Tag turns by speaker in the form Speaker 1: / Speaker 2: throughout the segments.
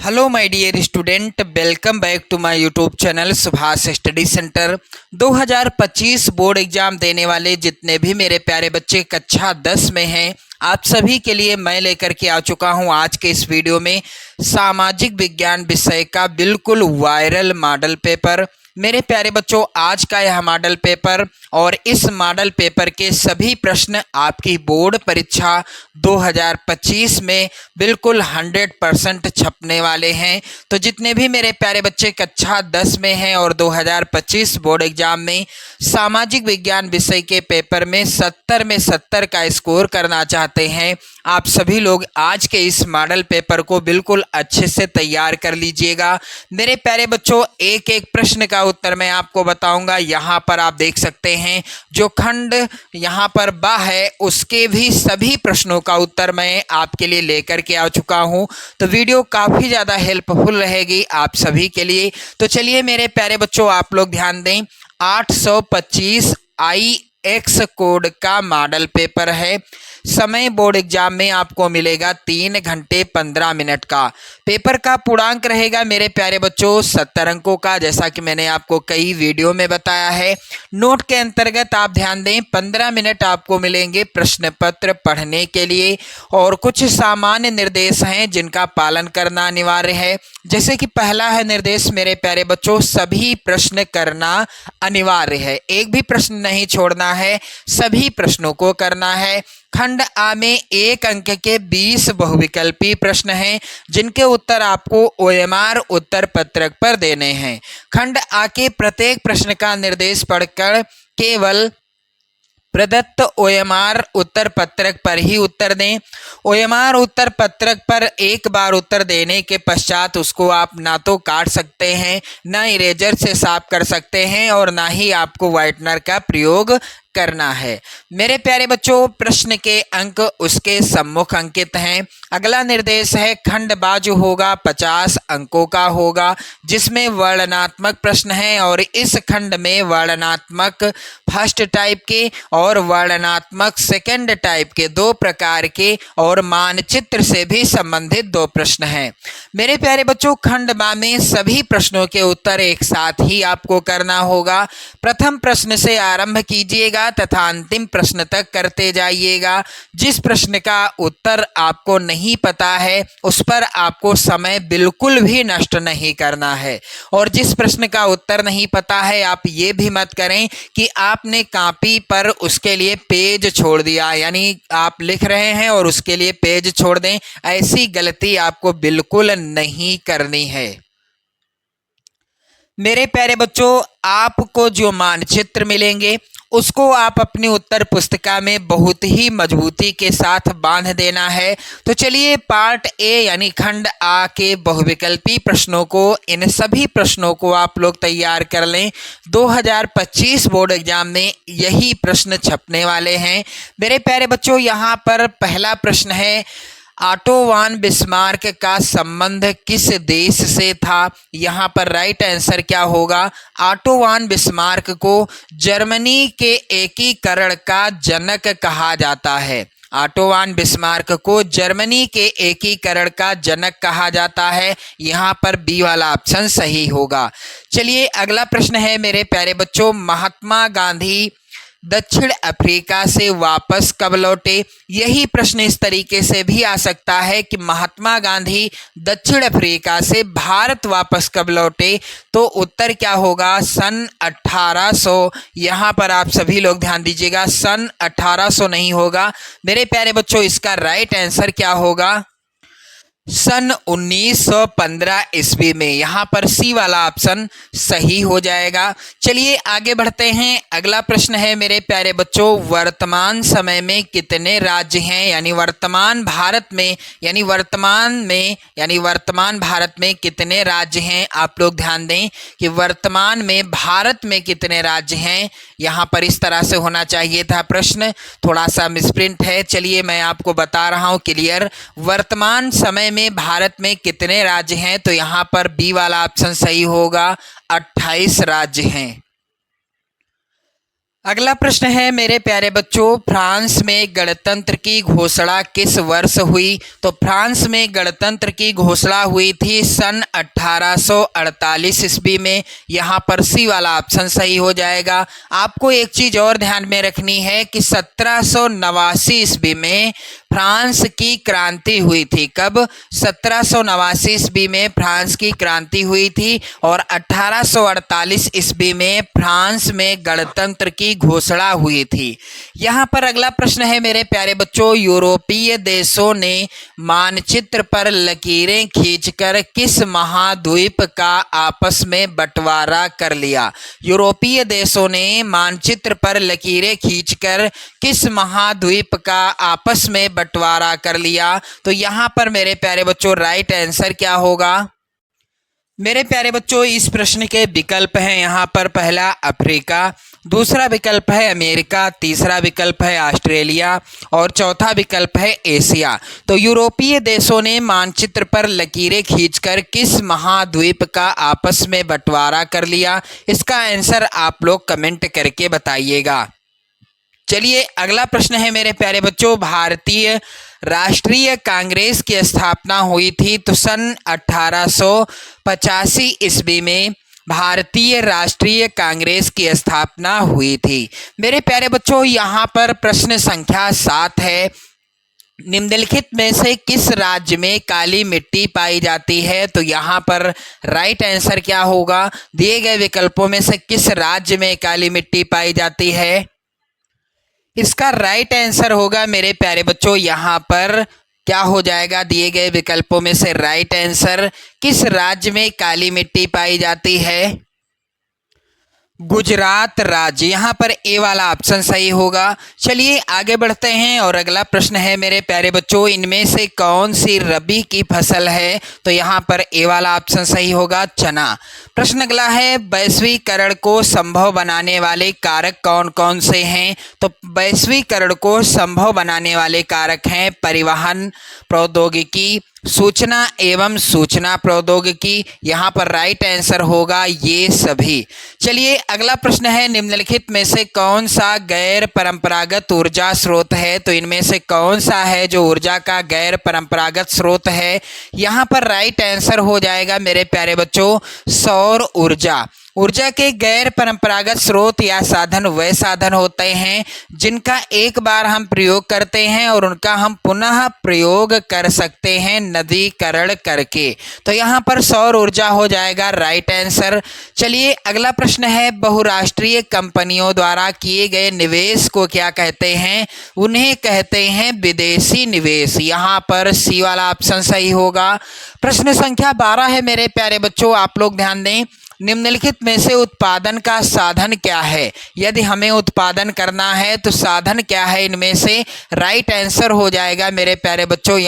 Speaker 1: Hello my dear student, welcome back to my YouTube channel Subhash study centre. 2025 board exam देने वाले जितने भी मेरे प्यारे बच्चे कक्षा 10 में हैं, आप सभी के लिए मैं लेकर के आ चुका हूं आज के इस वीडियो में सामाजिक विज्ञान विषय का बिल्कुल वायरल मॉडल पेपर। मेरे प्यारे बच्चों, आज का यह मॉडल पेपर और इस मॉडल पेपर के सभी प्रश्न आपकी बोर्ड परीक्षा 2025 में बिल्कुल 100% छपने वाले हैं। तो जितने भी मेरे प्यारे बच्चे कक्षा 10 में हैं और 2025 बोर्ड एग्जाम में सामाजिक विज्ञान विषय के पेपर में 70 में 70 का स्कोर करना चाहते हैं, आप सभी लोग आज के इस मॉडल पेपर को बिल्कुल अच्छे से तैयार कर लीजिएगा। मेरे प्यारे बच्चों, एक एक प्रश्न का उत्तर मैं आपको बताऊंगा। यहाँ पर आप देख सकते हैं जो खंड यहाँ पर बा है उसके भी सभी प्रश्नों का उत्तर मैं आपके लिए लेकर के आ चुका हूँ। तो वीडियो काफ़ी ज़्यादा हेल्पफुल रहेगी आप सभी के लिए। तो चलिए मेरे प्यारे बच्चों, आप लोग ध्यान दें। 825 IX कोड का मॉडल पेपर है। समय बोर्ड एग्जाम में आपको मिलेगा 3 घंटे 15 मिनट का। पेपर का पूर्णांक रहेगा मेरे प्यारे बच्चों 70 अंकों का, जैसा कि मैंने आपको कई वीडियो में बताया है। नोट के अंतर्गत आप ध्यान दें, 15 मिनट आपको मिलेंगे प्रश्न पत्र पढ़ने के लिए और कुछ सामान्य निर्देश हैं जिनका पालन करना अनिवार्य है। जैसे कि पहला है निर्देश मेरे प्यारे बच्चों, सभी प्रश्न करना अनिवार्य है, एक भी प्रश्न नहीं छोड़ना है, सभी प्रश्नों को करना है। खंड आ में 1 अंक के 20 बहुविकल्पी प्रश्न हैं जिनके उत्तर आपको OMR उत्तर पत्रक पर देने हैं। खंड आ के प्रत्येक प्रश्न का निर्देश पढ़कर केवल प्रदत्त OMR उत्तर पत्रक पर ही उत्तर दें। OMR उत्तर पत्रक पर एक बार उत्तर देने के पश्चात उसको आप ना तो काट सकते हैं, ना इरेजर से साफ कर सकते हैं और ना ही आपको व्हाइटनर का प्रयोग करना है। मेरे प्यारे बच्चों, प्रश्न के अंक उसके सम्मुख अंकित हैं। अगला निर्देश है खंड बा जो होगा 50 अंकों का होगा, जिसमें वर्णनात्मक प्रश्न है और इस खंड में वर्णनात्मक फर्स्ट टाइप के और वर्णनात्मक सेकंड टाइप के 2 प्रकार के और मानचित्र से भी संबंधित 2 प्रश्न हैं। मेरे प्यारे बच्चों, खंड बा में सभी प्रश्नों के उत्तर एक साथ ही आपको करना होगा। प्रथम प्रश्न से आरंभ कीजिएगा तथा अंतिम प्रश्न तक करते जाइएगा। जिस प्रश्न का उत्तर आपको नहीं पता है उस पर आपको समय बिल्कुल भी नष्ट नहीं करना है, और जिस प्रश्न का उत्तर नहीं पता है आप ये भी मत करें कि आपने कॉपी पर उसके लिए पेज छोड़ दिया, यानी आप लिख रहे हैं और उसके लिए पेज छोड़ दें। ऐसी गलती आपको बिल्कुल नहीं करनी है। मेरे प्यारे बच्चों, आपको जो मानचित्र मिलेंगे उसको आप अपनी उत्तर पुस्तिका में बहुत ही मजबूती के साथ बांध देना है। तो चलिए पार्ट ए यानी खंड आ के बहुविकल्पी प्रश्नों को, इन सभी प्रश्नों को आप लोग तैयार कर लें। 2025 बोर्ड एग्जाम में यही प्रश्न छपने वाले हैं। मेरे प्यारे बच्चों, यहाँ पर पहला प्रश्न है, ऑटो वान बिस्मार्क का संबंध किस देश से था? यहाँ पर राइट आंसर क्या होगा? ऑटो वान बिस्मार्क को जर्मनी के एकीकरण का जनक कहा जाता है। ऑटो वान बिस्मार्क को जर्मनी के एकीकरण का जनक कहा जाता है। यहाँ पर बी वाला ऑप्शन सही होगा। चलिए अगला प्रश्न है मेरे प्यारे बच्चों, महात्मा गांधी दक्षिण अफ्रीका से वापस कब लौटे? यही प्रश्न इस तरीके से भी आ सकता है कि महात्मा गांधी दक्षिण अफ्रीका से भारत वापस कब लौटे? तो उत्तर क्या होगा? सन 1800। यहाँ पर आप सभी लोग ध्यान दीजिएगा, सन 1800 नहीं होगा मेरे प्यारे बच्चों, इसका राइट आंसर क्या होगा? सन 1915 ईस्वी में। यहाँ पर सी वाला ऑप्शन सही हो जाएगा। चलिए आगे बढ़ते हैं। अगला प्रश्न है मेरे प्यारे बच्चों, वर्तमान समय में कितने राज्य हैं? यानी वर्तमान भारत में वर्तमान भारत में कितने राज्य हैं? आप लोग ध्यान दें कि वर्तमान में भारत में कितने राज्य हैं। यहाँ पर इस तरह से होना चाहिए था प्रश्न, थोड़ा सा मिसप्रिंट है। चलिए मैं आपको बता रहा हूँ क्लियर। वर्तमान समय में भारत में कितने राज्य हैं? तो यहाँ पर बी वाला ऑप्शन सही होगा, 28 राज्य हैं। अगला प्रश्न है मेरे प्यारे बच्चों, फ्रांस में गणतंत्र की घोषणा किस वर्ष हुई? तो फ्रांस में गणतंत्र की घोषणा हुई थी सन 1848 ईस्वी में। यहाँ पर सी वाला ऑप्शन सही हो जाएगा। आपको एक चीज और ध्यान में रखनी है कि 1789 ईस्वी में फ्रांस की क्रांति हुई थी। कब? 1789 ईस्वी में फ्रांस की क्रांति हुई थी और 1848 ईस्वी में फ्रांस में गणतंत्र की घोषणा हुई थी। यहाँ पर अगला प्रश्न है मेरे प्यारे बच्चों, यूरोपीय देशों ने मानचित्र पर लकीरें खींचकर किस महाद्वीप का आपस में बंटवारा कर लिया? यूरोपीय देशों ने मानचित्र पर लकीरें खींचकर किस महाद्वीप का आपस में बंटवारा कर लिया? तो यहाँ पर मेरे प्यारे बच्चों राइट आंसर क्या होगा? मेरे प्यारे बच्चों इस प्रश्न के विकल्प हैं यहाँ पर, पहला अफ्रीका, दूसरा विकल्प है अमेरिका, तीसरा विकल्प है ऑस्ट्रेलिया और चौथा विकल्प है एशिया। तो यूरोपीय देशों ने मानचित्र पर लकीरें खींचकर किस महाद्वीप का आपस में बंटवारा कर लिया? इसका आंसर आप लोग कमेंट करके बताइएगा। चलिए अगला प्रश्न है मेरे प्यारे बच्चों, भारतीय राष्ट्रीय कांग्रेस की स्थापना हुई थी तो सन 1885 ईस्वी में भारतीय राष्ट्रीय कांग्रेस की स्थापना हुई थी। मेरे प्यारे बच्चों यहाँ पर प्रश्न संख्या 7 है, निम्नलिखित में से किस राज्य में काली मिट्टी पाई जाती है? तो यहाँ पर राइट आंसर क्या होगा? दिए गए विकल्पों में से किस राज्य में काली मिट्टी पाई जाती है? इसका राइट आंसर होगा मेरे प्यारे बच्चों यहाँ पर क्या हो जाएगा? दिए गए विकल्पों में से राइट आंसर किस राज्य में काली मिट्टी पाई जाती है? गुजरात राज्य। यहाँ पर ए वाला ऑप्शन सही होगा। चलिए आगे बढ़ते हैं और अगला प्रश्न है मेरे प्यारे बच्चों, इनमें से कौन सी रबी की फसल है? तो यहाँ पर ए वाला ऑप्शन सही होगा, चना। प्रश्न अगला है, वैश्वीकरण को संभव बनाने वाले कारक कौन कौन से हैं? तो वैश्वीकरण को संभव बनाने वाले कारक हैं परिवहन प्रौद्योगिकी, सूचना एवं सूचना प्रौद्योगिकी। यहाँ पर राइट आंसर होगा ये सभी। चलिए अगला प्रश्न है, निम्नलिखित में से कौन सा गैर परंपरागत ऊर्जा स्रोत है? तो इनमें से कौन सा है जो ऊर्जा का गैर परंपरागत स्रोत है? यहाँ पर राइट आंसर हो जाएगा मेरे प्यारे बच्चों सौर ऊर्जा। ऊर्जा के गैर परंपरागत स्रोत या साधन वे साधन होते हैं जिनका एक बार हम प्रयोग करते हैं और उनका हम पुनः प्रयोग कर सकते हैं नवीकरण करके। तो यहाँ पर सौर ऊर्जा हो जाएगा राइट आंसर। चलिए अगला प्रश्न है, बहुराष्ट्रीय कंपनियों द्वारा किए गए निवेश को क्या कहते हैं? उन्हें कहते हैं विदेशी निवेश। यहाँ पर सी वाला ऑप्शन सही होगा। प्रश्न संख्या 12 है मेरे प्यारे बच्चों, आप लोग ध्यान दें, निम्नलिखित में से उत्पादन का साधन क्या है? यदि हमें उत्पादन करना है तो साधन क्या है? इनमें से राइट आंसर हो जाएगा मेरे प्यारे बच्चों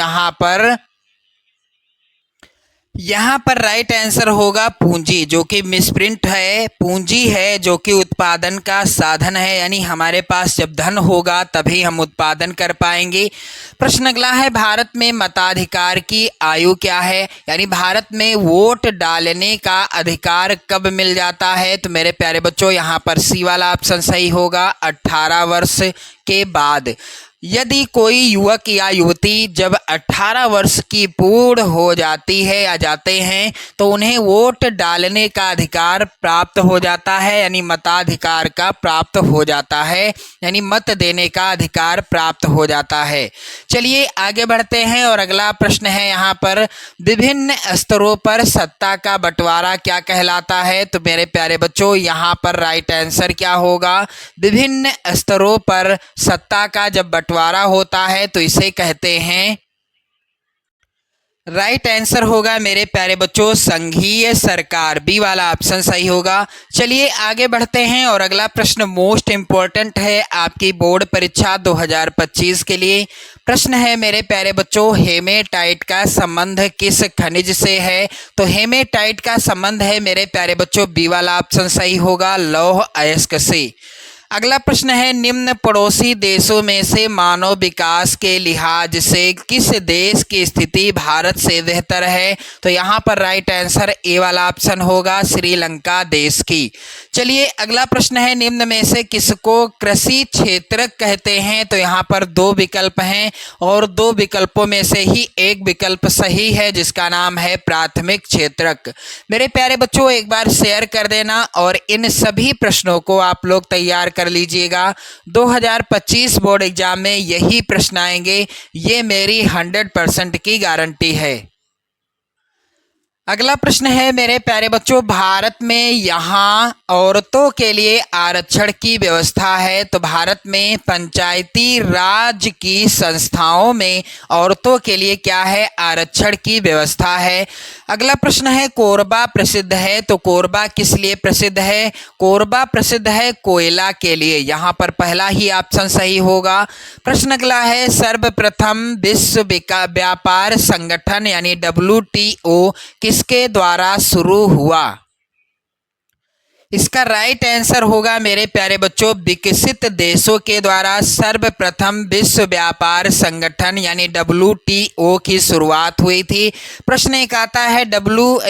Speaker 1: यहाँ पर राइट आंसर होगा पूंजी, जो कि मिसप्रिंट है। पूंजी है जो कि उत्पादन का साधन है, यानी हमारे पास जब धन होगा तभी हम उत्पादन कर पाएंगे। प्रश्न अगला है, भारत में मताधिकार की आयु क्या है? यानी भारत में वोट डालने का अधिकार कब मिल जाता है? तो मेरे प्यारे बच्चों यहाँ पर सी वाला ऑप्शन सही होगा, 18 वर्ष के बाद। यदि कोई युवक या युवती जब 18 वर्ष की पूर्ण हो जाती है या जाते हैं तो उन्हें वोट डालने का अधिकार प्राप्त हो जाता है, यानी मताधिकार का प्राप्त हो जाता है, यानी मत देने का अधिकार प्राप्त हो जाता है। चलिए आगे बढ़ते हैं और अगला प्रश्न है यहाँ पर, विभिन्न स्तरों पर सत्ता का बंटवारा क्या कहलाता है? तो मेरे प्यारे बच्चों यहाँ पर राइट आंसर क्या होगा? विभिन्न स्तरों पर सत्ता का जब बंटवारा होता है तो इसे कहते हैं, राइट आंसर होगा मेरे प्यारे बच्चों संघीय सरकार। बी वाला ऑप्शन सही होगा। चलिए आगे बढ़ते हैं और अगला प्रश्न मोस्ट इम्पोर्टेंट है आपकी बोर्ड परीक्षा 2025 के लिए। प्रश्न है मेरे प्यारे बच्चों, हेमेटाइट का संबंध किस खनिज से है? तो हेमेटाइट का संबंध है मेरे प्यारे बच्चों बी वाला ऑप्शन सही होगा, लौह अयस्क से। अगला प्रश्न है, निम्न पड़ोसी देशों में से मानव विकास के लिहाज से किस देश की स्थिति भारत से बेहतर है? तो यहाँ पर राइट आंसर ए वाला ऑप्शन होगा, श्रीलंका देश की। चलिए अगला प्रश्न है, निम्न में से किसको कृषि क्षेत्र कहते हैं? तो यहाँ पर दो विकल्प हैं और दो विकल्पों में से ही एक विकल्प सही है जिसका नाम है प्राथमिक क्षेत्रक। मेरे प्यारे बच्चों, एक बार शेयर कर देना और इन सभी प्रश्नों को आप लोग तैयार कर लीजिएगा। 2025 बोर्ड एग्जाम में यही प्रश्न आएंगे, ये मेरी 100% की गारंटी है। अगला प्रश्न है मेरे प्यारे बच्चों, भारत में यहाँ औरतों के लिए आरक्षण की व्यवस्था है। तो भारत में पंचायती राज की संस्थाओं में औरतों के लिए क्या है? आरक्षण की व्यवस्था है। अगला प्रश्न है, कोरबा प्रसिद्ध है। तो कोरबा किस लिए प्रसिद्ध है? कोरबा प्रसिद्ध है कोयला के लिए। यहाँ पर पहला ही ऑप्शन सही होगा। प्रश्न अगला है, सर्वप्रथम विश्व व्यापार संगठन यानी WTO किसके द्वारा शुरू हुआ? इसका राइट आंसर होगा मेरे प्यारे बच्चों, विकसित देशों के द्वारा सर्वप्रथम विश्व व्यापार संगठन यानी WTO की शुरुआत हुई थी। प्रश्न एक आता है,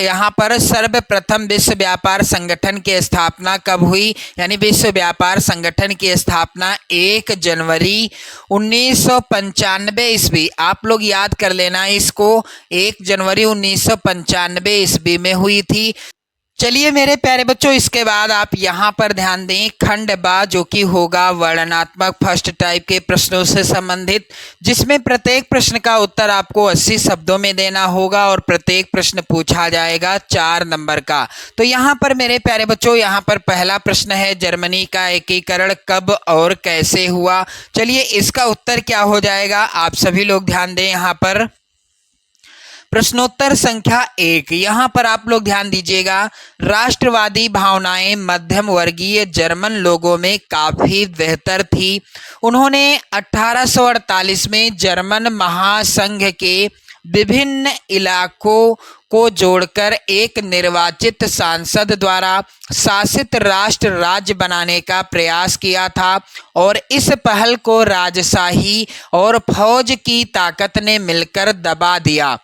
Speaker 1: यहाँ पर सर्वप्रथम विश्व व्यापार संगठन की स्थापना कब हुई? यानी विश्व व्यापार संगठन की स्थापना 1 जनवरी 1995 ईस्वी। आप लोग याद कर लेना इसको, 1 जनवरी 1995 ईस्वी में हुई थी। चलिए मेरे प्यारे बच्चों, इसके बाद आप यहाँ पर ध्यान दें, खंड बा जो कि होगा वर्णनात्मक फर्स्ट टाइप के प्रश्नों से संबंधित, जिसमें प्रत्येक प्रश्न का उत्तर आपको 80 शब्दों में देना होगा और प्रत्येक प्रश्न पूछा जाएगा 4 नंबर का। तो यहाँ पर मेरे प्यारे बच्चों, यहाँ पर पहला प्रश्न है, जर्मनी का एकीकरण कब और कैसे हुआ? चलिए इसका उत्तर क्या हो जाएगा, आप सभी लोग ध्यान दें। यहाँ पर प्रश्नोत्तर संख्या 1, यहाँ पर आप लोग ध्यान दीजिएगा। राष्ट्रवादी भावनाएं मध्यम वर्गीय जर्मन लोगों में काफी बेहतर थी। उन्होंने 1848 में जर्मन महासंघ के विभिन्न इलाकों को जोड़कर एक निर्वाचित सांसद द्वारा शासित राष्ट्र राज्य बनाने का प्रयास किया था और इस पहल को राजशाही और फौज की ताकत ने मिलकर दबा दिया।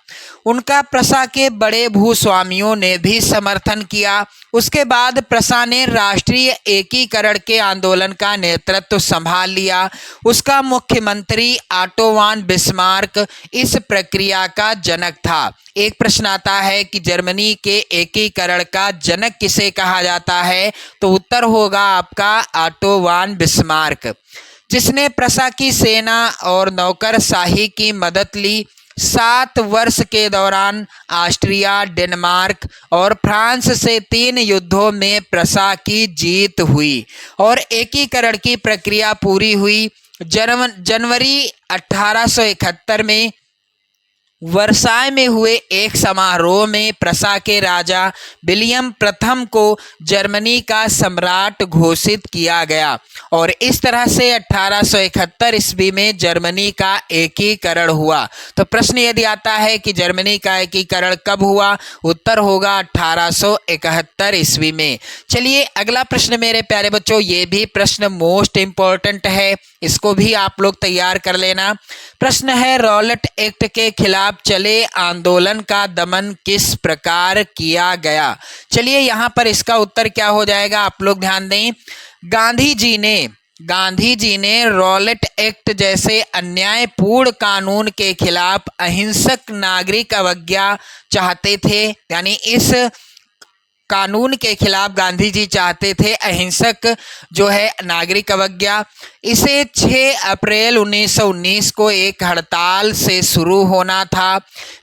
Speaker 1: उनका प्रशा के बड़े भूस्वामियों ने भी समर्थन किया। उसके बाद प्रशा ने राष्ट्रीय एकीकरण के आंदोलन का नेतृत्व संभाल लिया। उसका मुख्यमंत्री ऑटो वान बिस्मार्क इस प्रक्रिया का जनक था। एक प्रश्न आता है कि जर्मनी के एकीकरण का जनक किसे कहा जाता है? तो उत्तर होगा आपका ऑटो वान बिस्मार्क, जिसने प्रशा की सेना और नौकरशाही की मदद ली। 7 वर्ष के दौरान ऑस्ट्रिया, डेनमार्क और फ्रांस से 3 युद्धों में प्रशा की जीत हुई और एकीकरण की प्रक्रिया पूरी हुई। जनवरी 1871 में वर्साय में हुए एक समारोह में प्रशा के राजा विलियम प्रथम को जर्मनी का सम्राट घोषित किया गया और इस तरह से 1871 ईस्वी में जर्मनी का एकीकरण हुआ। तो प्रश्न यदि आता है कि जर्मनी का एकीकरण कब हुआ, उत्तर होगा 1871 ईस्वी में। चलिए अगला प्रश्न मेरे प्यारे बच्चों, ये भी प्रश्न मोस्ट इम्पोर्टेंट है, इसको भी आप लोग तैयार कर लेना। प्रश्न है, रॉलेट एक्ट के खिलाफ चले आंदोलन का दमन किस प्रकार किया गया? चलिए यहाँ पर इसका उत्तर क्या हो जाएगा, आप लोग ध्यान दें। गांधी जी ने रॉलेट एक्ट जैसे अन्यायपूर्ण कानून के खिलाफ अहिंसक नागरिक अवज्ञा चाहते थे। यानी इस कानून के खिलाफ गांधी जी चाहते थे अहिंसक जो है नागरिक अवज्ञा। इसे 6 अप्रैल 1919 को एक हड़ताल से शुरू होना था।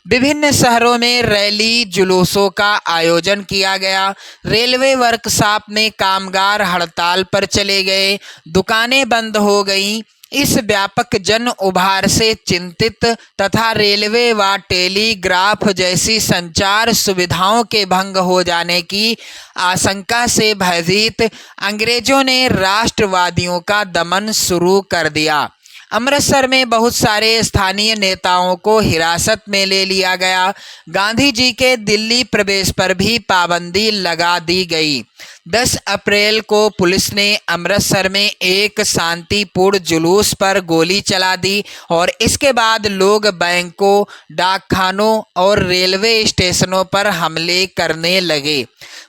Speaker 1: विभिन्न शहरों में रैली जुलूसों का आयोजन किया गया। रेलवे वर्कशॉप में कामगार हड़ताल पर चले गए, दुकानें बंद हो गईं। इस व्यापक जन उभार से चिंतित तथा रेलवे व टेलीग्राफ जैसी संचार सुविधाओं के भंग हो जाने की आशंका से भयभीत अंग्रेजों ने राष्ट्रवादियों का दमन शुरू कर दिया। अमृतसर में बहुत सारे स्थानीय नेताओं को हिरासत में ले लिया गया। गांधी जी के दिल्ली प्रवेश पर भी पाबंदी लगा दी गई। 10 अप्रैल को पुलिस ने अमृतसर में एक शांतिपूर्ण जुलूस पर गोली चला दी और इसके बाद लोग बैंकों, डाकखानों और रेलवे स्टेशनों पर हमले करने लगे।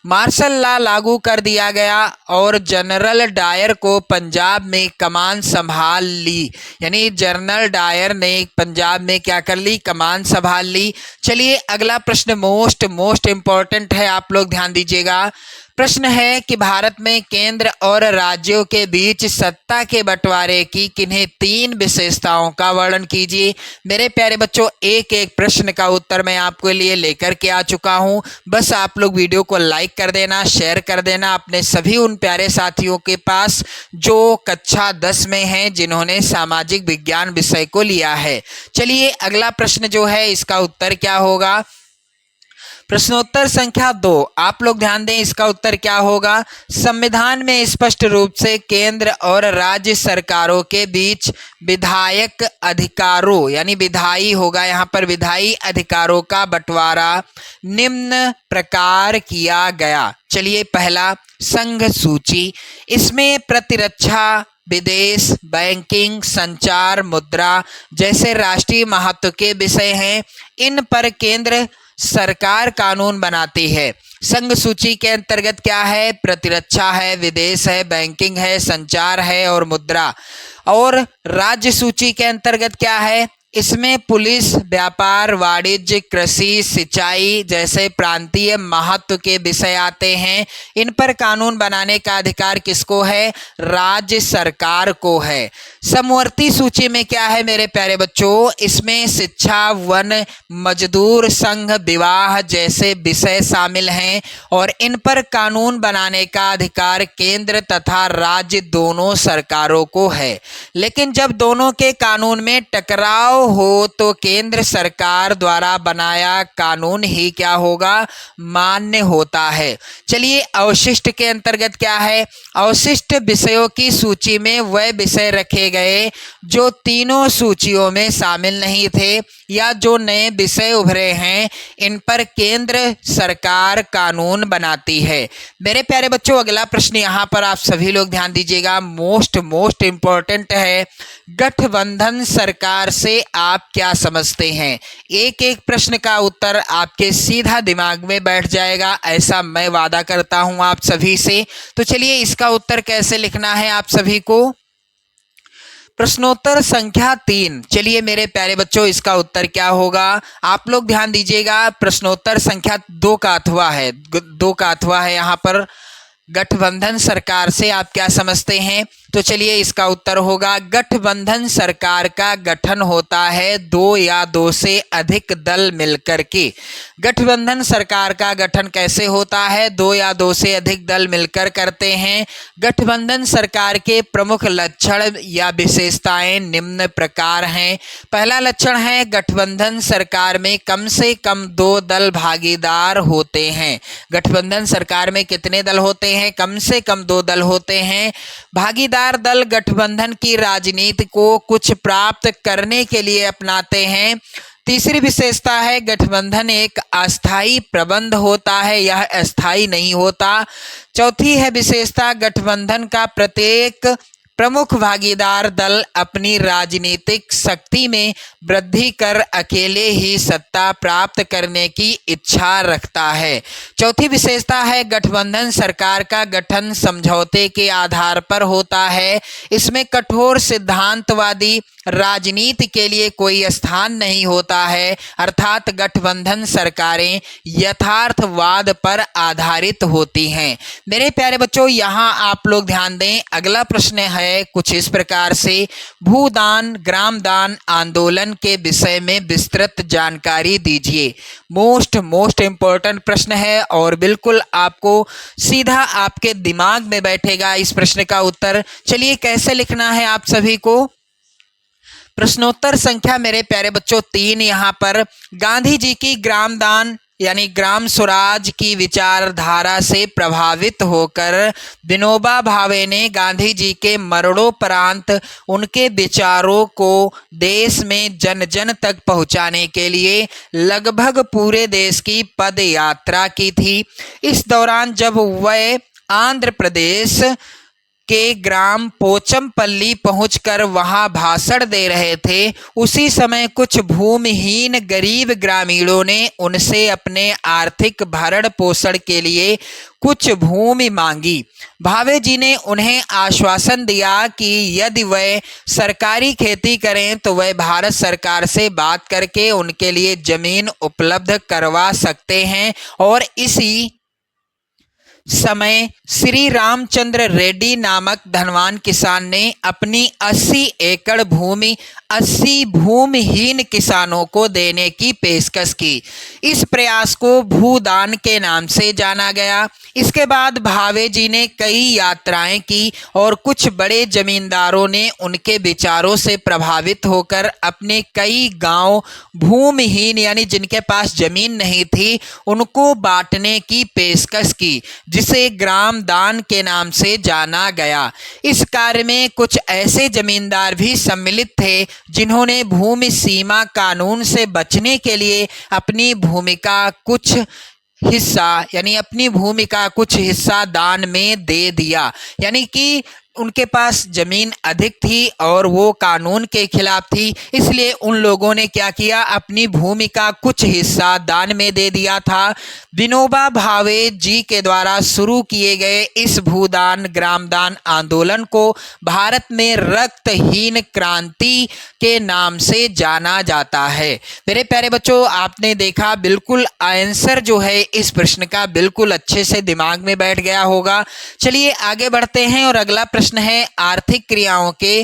Speaker 1: मार्शल लॉ लागू कर दिया गया और जनरल डायर को पंजाब में कमान संभाल ली, यानी जनरल डायर ने पंजाब में क्या कर ली, कमान संभाल ली। चलिए अगला प्रश्न मोस्ट इम्पोर्टेंट है, आप लोग ध्यान दीजिएगा। प्रश्न है कि भारत में केंद्र और राज्यों के बीच सत्ता के बंटवारे की किन्हीं 3 विशेषताओं का वर्णन कीजिए। मेरे प्यारे बच्चों, एक एक प्रश्न का उत्तर मैं आपके लिए लेकर के आ चुका हूं। बस आप लोग वीडियो को लाइक कर देना, शेयर कर देना अपने सभी उन प्यारे साथियों के पास जो कक्षा 10 में हैं, जिन्होंने सामाजिक विज्ञान विषय को लिया है। चलिए अगला प्रश्न जो है इसका उत्तर क्या होगा। प्रश्नोत्तर संख्या 2, आप लोग ध्यान दें, इसका उत्तर क्या होगा। संविधान में स्पष्ट रूप से केंद्र और राज्य सरकारों के बीच विधायक अधिकारों, यानी विधायी होगा यहाँ पर, विधायी अधिकारों का बंटवारा निम्न प्रकार किया गया। चलिए पहला, संघ सूची। इसमें प्रतिरक्षा, विदेश, बैंकिंग, संचार, मुद्रा जैसे राष्ट्रीय महत्व के विषय हैं। इन पर केंद्र सरकार कानून बनाती है। संघ सूची के अंतर्गत क्या है, प्रतिरक्षा है, विदेश है, बैंकिंग है, संचार है और मुद्रा। और राज्य सूची के अंतर्गत क्या है, इसमें पुलिस, व्यापार, वाणिज्य, कृषि, सिंचाई जैसे प्रांतीय महत्व के विषय आते हैं। इन पर कानून बनाने का अधिकार किसको है, राज्य सरकार को है। समवर्ती सूची में क्या है मेरे प्यारे बच्चों, इसमें शिक्षा, वन, मजदूर संघ, विवाह जैसे विषय शामिल हैं और इन पर कानून बनाने का अधिकार केंद्र तथा राज्य दोनों सरकारों को है। लेकिन जब दोनों के कानून में टकराव हो तो केंद्र सरकार द्वारा बनाया कानून ही क्या होगा, मान्य होता है। चलिए अवशिष्ट के अंतर्गत क्या है, अवशिष्ट विषयों की सूची में वह विषय रखे गए जो तीनों सूचियों में शामिल नहीं थे या जो नए विषय उभरे हैं। इन पर केंद्र सरकार कानून बनाती है। मेरे प्यारे बच्चों, अगला प्रश्न यहाँ पर आप सभी लोग ध्यान दीजिएगा, मोस्ट इम्पोर्टेंट है। गठबंधन सरकार से आप क्या समझते हैं। एक एक प्रश्न का उत्तर आपके सीधा दिमाग में बैठ जाएगा, ऐसा मैं वादा करता हूं आप सभी से। तो चलिए इसका उत्तर कैसे लिखना है आप सभी को। प्रश्नोत्तर संख्या 3, चलिए मेरे प्यारे बच्चों इसका उत्तर क्या होगा, आप लोग ध्यान दीजिएगा। प्रश्नोत्तर संख्या 2 का अथवा है यहाँ पर, गठबंधन सरकार से आप क्या समझते हैं। तो चलिए इसका उत्तर होगा, गठबंधन सरकार का गठन होता है 2 या 2 से अधिक दल मिलकर के। गठबंधन सरकार का गठन कैसे होता है, 2 या 2 से अधिक दल मिलकर करते हैं। गठबंधन सरकार के प्रमुख लक्षण या विशेषताएं निम्न प्रकार हैं। पहला लक्षण है, गठबंधन सरकार में कम से कम 2 दल भागीदार होते हैं। गठबंधन सरकार में कितने दल होते हैं, कम से कम 2 दल होते हैं। भागीदार दल गठबंधन की राजनीति को कुछ प्राप्त करने के लिए अपनाते हैं। तीसरी विशेषता है, गठबंधन एक अस्थायी प्रबंध होता है, यह अस्थायी नहीं होता। चौथी है विशेषता, गठबंधन का प्रत्येक प्रमुख भागीदार दल अपनी राजनीतिक शक्ति में वृद्धि कर अकेले ही सत्ता प्राप्त करने की इच्छा रखता है। चौथी विशेषता है, गठबंधन सरकार का गठन समझौते के आधार पर होता है। इसमें कठोर सिद्धांतवादी राजनीति के लिए कोई स्थान नहीं होता है, अर्थात गठबंधन सरकारें यथार्थवाद पर आधारित होती हैं। मेरे प्यारे बच्चों, यहाँ आप लोग ध्यान दें, अगला प्रश्न है कुछ इस प्रकार से, भूदान ग्रामदान आंदोलन के विषय में विस्तृत जानकारी दीजिए। मोस्ट इम्पोर्टेंट प्रश्न है और बिल्कुल आपको सीधा आपके दिमाग में बैठेगा इस प्रश्न का उत्तर। चलिए कैसे लिखना है आप सभी को। प्रश्नोत्तर संख्या मेरे प्यारे बच्चों 3 यहाँ पर, गांधी जी की ग्रामदान यानी ग्राम स्वराज की विचारधारा से प्रभावित होकर विनोबा भावे ने गांधी जी के मरणोपरांत उनके विचारों को देश में जन जन तक पहुंचाने के लिए लगभग पूरे देश की पद यात्रा की थी। इस दौरान जब वह आंध्र प्रदेश के ग्राम पोचमपल्ली पहुंचकर वहां भाषण दे रहे थे, उसी समय कुछ भूमिहीन गरीब ग्रामीणों ने उनसे अपने आर्थिक भरण पोषण के लिए कुछ भूमि मांगी। भावे जी ने उन्हें आश्वासन दिया कि यदि वह सरकारी खेती करें तो वह भारत सरकार से बात करके उनके लिए जमीन उपलब्ध करवा सकते हैं। और इसी समय श्री रामचंद्र रेड्डी नामक धनवान किसान ने अपनी 80 एकड़ भूमि 80 भूमिहीन किसानों को देने की पेशकश की। इस प्रयास को भूदान के नाम से जाना गया। इसके बाद भावे जी ने कई यात्राएं की और कुछ बड़े जमींदारों ने उनके विचारों से प्रभावित होकर अपने कई गांव भूमिहीन यानी जिनके पास जमीन नहीं थी उनको बांटने की पेशकश की, जिसे ग्राम दान के नाम से जाना गया। इस कार्य में कुछ ऐसे जमींदार भी सम्मिलित थे जिन्होंने भूमि सीमा कानून से बचने के लिए अपनी भूमि का कुछ हिस्सा दान में दे दिया। यानी कि उनके पास जमीन अधिक थी और वो कानून के खिलाफ थी, इसलिए उन लोगों ने क्या किया, अपनी भूमि का कुछ हिस्सा दान में दे दिया था। विनोबा भावे जी के द्वारा शुरू किए गए इस भूदान ग्रामदान आंदोलन को भारत में रक्तहीन क्रांति के नाम से जाना जाता है। मेरे प्यारे बच्चों, आपने देखा बिल्कुल आंसर जो है इस प्रश्न का बिल्कुल अच्छे से दिमाग में बैठ गया होगा। चलिए आगे बढ़ते हैं और अगला प्रश्न है आर्थिक क्रियाओं के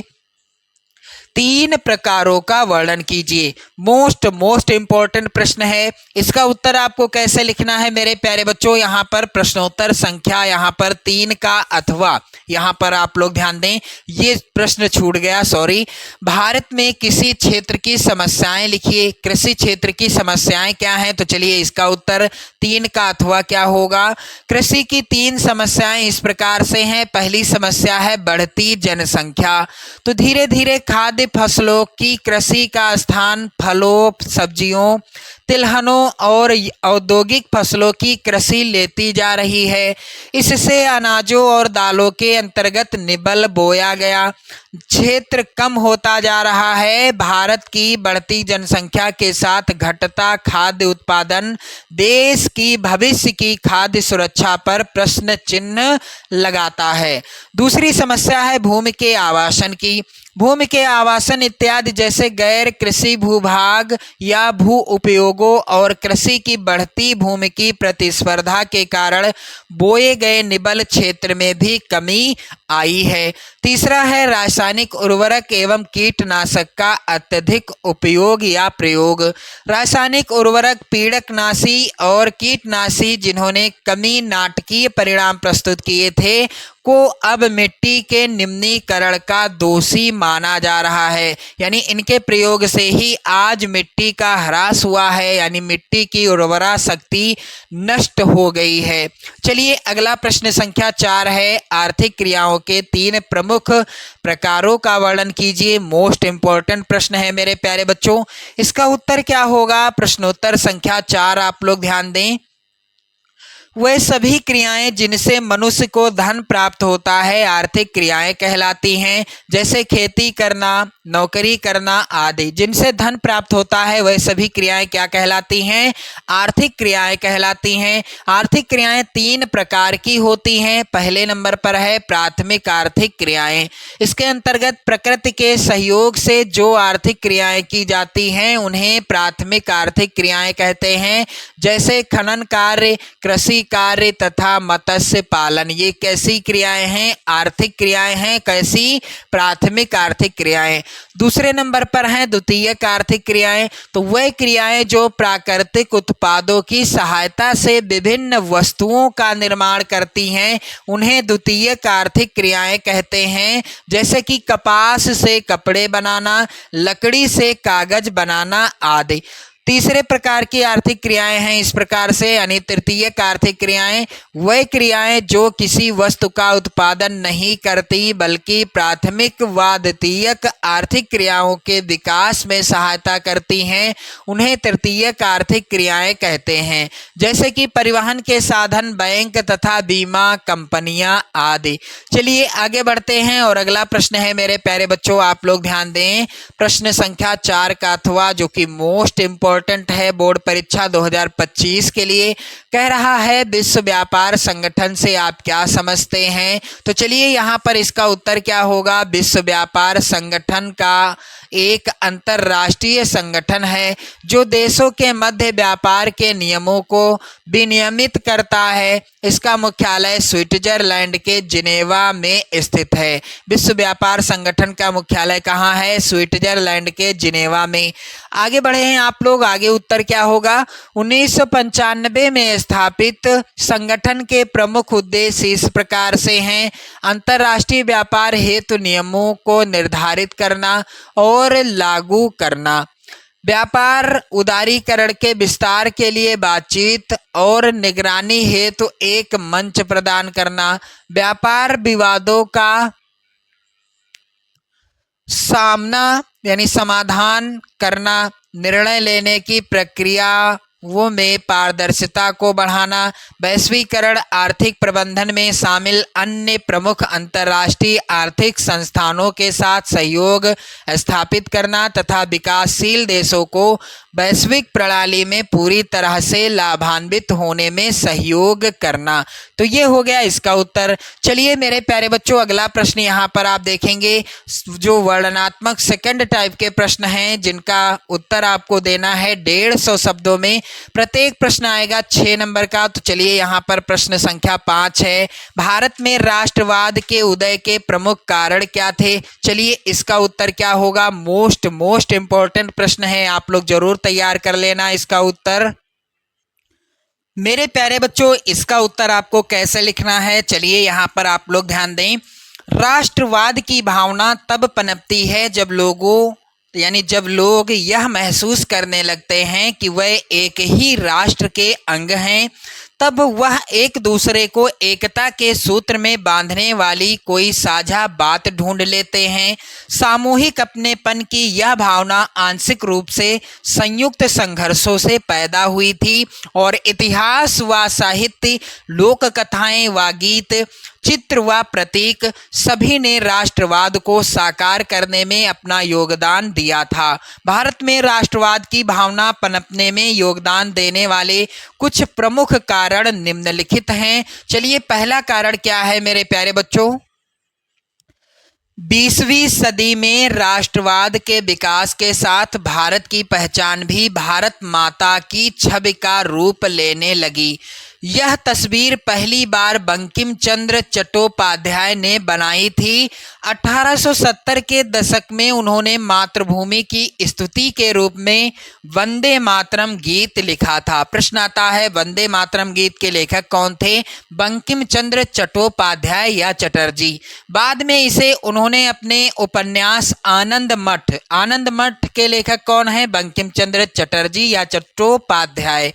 Speaker 1: 3 प्रकारों का वर्णन कीजिए। मोस्ट इंपॉर्टेंट प्रश्न है। इसका उत्तर आपको कैसे लिखना है मेरे प्यारे बच्चों, यहाँ पर प्रश्नोत्तर संख्या यहाँ पर 3 का अथवा, यहाँ पर आप लोग ध्यान दें, ये प्रश्न छूट गया, सॉरी। भारत में किसी क्षेत्र की समस्याएं लिखिए। कृषि क्षेत्र की समस्याएं क्या हैं, तो चलिए इसका उत्तर 3 का अथवा क्या होगा। कृषि की 3 समस्याएं इस प्रकार से हैं। पहली समस्या है बढ़ती जनसंख्या। तो धीरे धीरे खाद्य फसलों की कृषि का स्थान फलों, सब्जियों, तिलहनों और औद्योगिक फसलों की कृषि लेती जा रही है। इससे अनाजों और दालों के अंतर्गत निबल बोया गया क्षेत्र कम होता जा रहा है। भारत की बढ़ती जनसंख्या के साथ घटता खाद्य उत्पादन देश की भविष्य की खाद्य सुरक्षा पर प्रश्न चिन्ह लगाता है। दूसरी समस्या है भूमि के आवासन की। भूमि के आवासन इत्यादि जैसे गैर कृषि भूभाग या भू उपयोगों और कृषि की बढ़ती भूमि की प्रतिस्पर्धा के कारण बोए गए निबल क्षेत्र में भी कमी आई है। तीसरा है रासायनिक उर्वरक एवं कीटनाशक का अत्यधिक उपयोग या प्रयोग। रासायनिक उर्वरक, पीड़कनाशी और कीटनाशी जिन्होंने कमी नाटकीय परिणाम प्रस्तुत किए थे को अब मिट्टी के निम्नीकरण का दोषी माना जा रहा है। यानी इनके प्रयोग से ही आज मिट्टी का ह्रास हुआ है, यानी मिट्टी की उर्वरा शक्ति नष्ट हो गई है। चलिए अगला प्रश्न संख्या 4 है आर्थिक क्रियाओं के 3 प्रमुख प्रकारों का वर्णन कीजिए। मोस्ट इंपॉर्टेंट प्रश्न है मेरे प्यारे बच्चों। इसका उत्तर क्या होगा, प्रश्नोत्तर संख्या 4 आप लोग ध्यान दें। वे सभी क्रियाएं जिनसे मनुष्य को धन प्राप्त होता है आर्थिक क्रियाएं कहलाती हैं, जैसे खेती करना, नौकरी करना आदि। जिनसे धन प्राप्त होता है वह सभी क्रियाएं क्या कहलाती हैं, आर्थिक क्रियाएं कहलाती हैं। आर्थिक क्रियाएं 3 प्रकार की होती हैं। पहले नंबर पर है प्राथमिक आर्थिक क्रियाएं। इसके अंतर्गत प्रकृति के सहयोग से जो आर्थिक क्रियाएं की जाती हैं उन्हें प्राथमिक आर्थिक क्रियाएं कहते हैं, जैसे खनन कार्य, कृषि कार्य तथा मत्स्य पालन। ये कैसी क्रियाएं हैं, आर्थिक क्रियाएं हैं। कैसी, प्राथमिक आर्थिक क्रियाएं। दूसरे नंबर पर हैं द्वितीयक आर्थिक क्रियाएं। तो वह क्रियाएं जो प्राकृतिक उत्पादों की सहायता से विभिन्न वस्तुओं का निर्माण करती हैं उन्हें द्वितीयक आर्थिक क्रियाएं कहते हैं, जैसे कि कपास से कपड़े बनाना, लकड़ी से कागज बनाना आदि। तीसरे प्रकार की आर्थिक क्रियाएं हैं इस प्रकार से, यानी तृतीयक आर्थिक क्रियाएं वह क्रियाएं जो किसी वस्तु का उत्पादन नहीं करती बल्कि प्राथमिक व द्वितीयक आर्थिक क्रियाओं के विकास में सहायता करती हैं, उन्हें तृतीयक आर्थिक क्रियाएं कहते हैं। जैसे कि परिवहन के साधन, बैंक तथा बीमा कंपनियां आदि। चलिए आगे बढ़ते हैं और अगला प्रश्न है मेरे प्यारे बच्चों, आप लोग ध्यान दें। प्रश्न संख्या 4 का अथवा जो कि मोस्ट इंपॉर्टेंट है बोर्ड परीक्षा 2025 के लिए, कह रहा है विश्व व्यापार संगठन से आप क्या समझते हैं। तो चलिए यहाँ पर इसका उत्तर क्या होगा। विश्व व्यापार संगठन का एक अंतरराष्ट्रीय संगठन है जो देशों के मध्य व्यापार के नियमों को विनियमित करता है। इसका मुख्यालय स्विट्जरलैंड के जिनेवा में स्थित है। विश्व व्यापार संगठन का मुख्यालय कहाँ है? स्विट्जरलैंड के जिनेवा में। आगे बढ़े हैं आप लोग, आगे उत्तर क्या होगा। 1995 में स्थापित संगठन के प्रमुख उद्देश्य इस प्रकार से हैं। अंतर्राष्ट्रीय व्यापार हेतु नियमों को निर्धारित करना और लागू करना, व्यापार उदारीकरण के विस्तार के लिए बातचीत और निगरानी हेतु एक मंच प्रदान करना, व्यापार विवादों का सामना यानी समाधान करना, निर्णय लेने की प्रक्रिया वो में पारदर्शिता को बढ़ाना, वैश्वीकरण आर्थिक प्रबंधन में शामिल अन्य प्रमुख अंतर्राष्ट्रीय आर्थिक संस्थानों के साथ सहयोग स्थापित करना तथा विकासशील देशों को वैश्विक प्रणाली में पूरी तरह से लाभान्वित होने में सहयोग करना। तो ये हो गया इसका उत्तर। चलिए मेरे प्यारे बच्चों, अगला प्रश्न यहाँ पर आप देखेंगे जो वर्णनात्मक सेकंड टाइप के प्रश्न हैं जिनका उत्तर आपको देना है 150 शब्दों में। प्रत्येक प्रश्न आएगा 6 नंबर का। तो चलिए यहाँ पर प्रश्न संख्या 5 है, भारत में राष्ट्रवाद के उदय के प्रमुख कारण क्या थे। चलिए इसका उत्तर क्या होगा। मोस्ट इंपॉर्टेंट प्रश्न है, आप लोग जरूर तैयार कर लेना इसका उत्तर। मेरे प्यारे बच्चों, इसका उत्तर आपको कैसे लिखना है, चलिए यहाँ पर आप लोग ध्यान दें। राष्ट्रवाद की भावना तब पनपती है जब लोग यह महसूस करने लगते हैं कि वह एक ही राष्ट्र के अंग हैं, तब वह एक दूसरे को एकता के सूत्र में बांधने वाली कोई साझा बात ढूंढ लेते हैं। सामूहिक अपनेपन की यह भावना आंशिक रूप से संयुक्त संघर्षों से पैदा हुई थी और इतिहास व साहित्य, लोक कथाएं व गीत, चित्र व प्रतीक सभी ने राष्ट्रवाद को साकार करने में अपना योगदान दिया था। भारत में राष्ट्रवाद की भावना पनपने में योगदान देने वाले कुछ प्रमुख कारण निम्नलिखित हैं। चलिए पहला कारण क्या है मेरे प्यारे बच्चों। 20वीं सदी में राष्ट्रवाद के विकास के साथ भारत की पहचान भी भारत माता की छवि का रूप लेने लगी। यह तस्वीर पहली बार बंकिम चंद्र चट्टोपाध्याय ने बनाई थी। 1870 के दशक में उन्होंने मातृभूमि की स्तुति के रूप में वंदे मातरम गीत लिखा था। प्रश्न आता है वंदे मातरम गीत के लेखक कौन थे? बंकिम चंद्र चट्टोपाध्याय या चटर्जी। बाद में इसे उन्होंने अपने उपन्यास आनंद मठ के लेखक कौन है? बंकिम चंद्र चटर्जी या चट्टोपाध्याय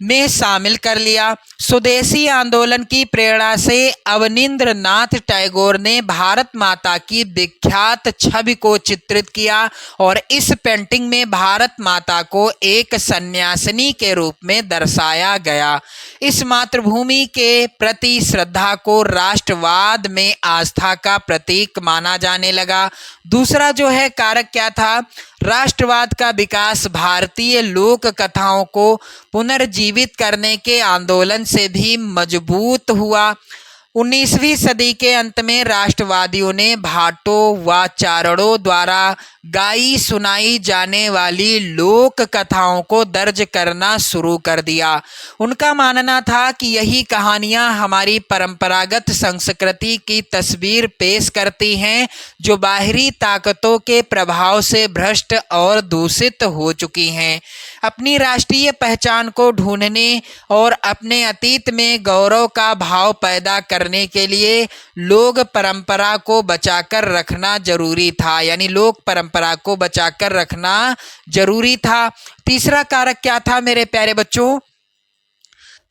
Speaker 1: में शामिल कर लिया। स्वदेशी आंदोलन की प्रेरणा से अवनींद्रनाथ टैगोर ने भारत माता की विख्यात छवि को चित्रित किया और इस पेंटिंग में भारत माता को एक सन्यासिनी के रूप में दर्शाया गया। इस मातृभूमि के प्रति श्रद्धा को राष्ट्रवाद में आस्था का प्रतीक माना जाने लगा। दूसरा जो है कारक क्या था? राष्ट्रवाद का विकास भारतीय लोक कथाओं को पुनर्जीवित करने के आंदोलन से भी मजबूत हुआ। 19वीं सदी के अंत में राष्ट्रवादियों ने भाटों व चारणों द्वारा गाई सुनाई जाने वाली लोक कथाओं को दर्ज करना शुरू कर दिया। उनका मानना था कि यही कहानियां हमारी परंपरागत संस्कृति की तस्वीर पेश करती हैं जो बाहरी ताकतों के प्रभाव से भ्रष्ट और दूषित हो चुकी हैं। अपनी राष्ट्रीय पहचान को ढूंढने और अपने अतीत में गौरव का भाव पैदा करने के लिए लोक परंपरा को बचाकर रखना जरूरी था, यानी लोक परंपरा को बचाकर रखना जरूरी था। तीसरा कारक क्या था मेरे प्यारे बच्चों?